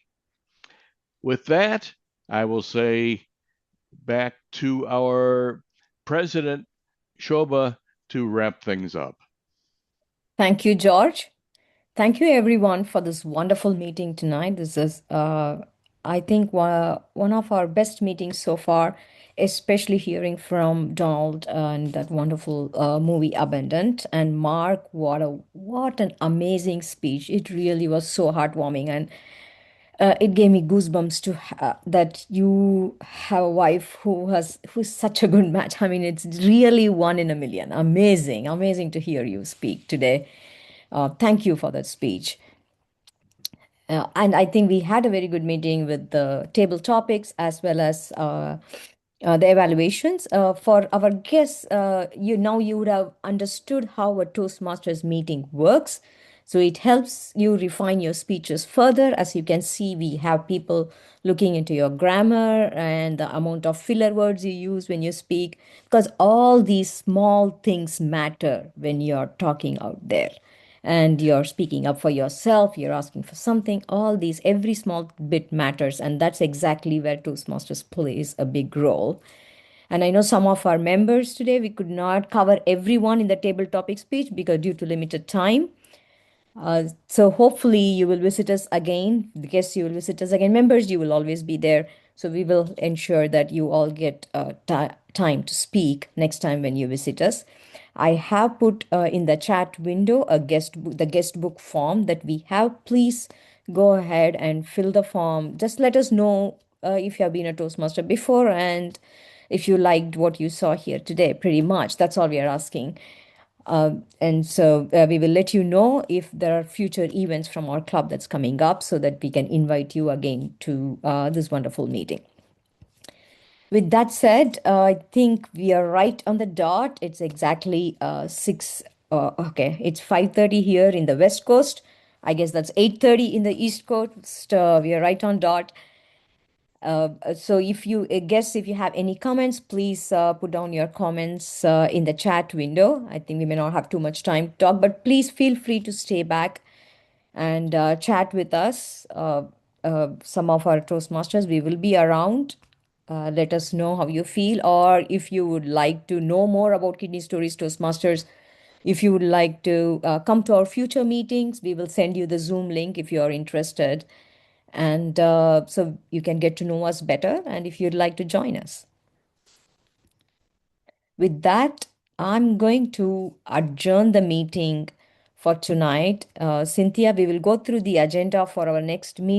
Speaker 1: With that, I will say back to our president, Shobha, to wrap things up.
Speaker 2: Thank you, George. Thank you, everyone, for this wonderful meeting tonight. This is, I think, one of our best meetings so far, especially hearing from Donald and that wonderful movie Abundant, and Mark. What an amazing speech! It really was so heartwarming, and it gave me goosebumps to that you have a wife who's such a good match. I mean, it's really 1 in a million. Amazing, amazing to hear you speak today. Thank you for that speech. And I think we had a very good meeting with the table topics as well as the evaluations. For our guests, you would have understood how a Toastmasters meeting works. So it helps you refine your speeches further. As you can see, we have people looking into your grammar and the amount of filler words you use when you speak, because all these small things matter when you're talking out there and you're speaking up for yourself, you're asking for something. All these, every small bit matters, and that's exactly where Toastmasters plays a big role. And I know some of our members today, we could not cover everyone in the table topic speech because due to limited time. So hopefully you will visit us again. The guests, you will visit us again. Members, you will always be there. So we will ensure that you all get time to speak next time when you visit us. I have put in the chat window the guest book form that we have. Please go ahead and fill the form. Just let us know if you have been a Toastmaster before and if you liked what you saw here today. Pretty much, that's all we are asking. And so we will let you know if there are future events from our club that's coming up so that we can invite you again to this wonderful meeting. With that said, I think we are right on the dot. It's exactly 6. Okay, it's 5:30 here in the West Coast. I guess that's 8:30 in the East Coast. We are right on dot. So if you if you have any comments, please put down your comments in the chat window. I think we may not have too much time to talk, but please feel free to stay back and chat with us. Some of our Toastmasters, we will be around. Let us know how you feel, or if you would like to know more about Kidney Stories Toastmasters, if you would like to come to our future meetings, we will send you the Zoom link if you are interested. And so you can get to know us better, and if you'd like to join us. With that, I'm going to adjourn the meeting for tonight. Cynthia, we will go through the agenda for our next meeting.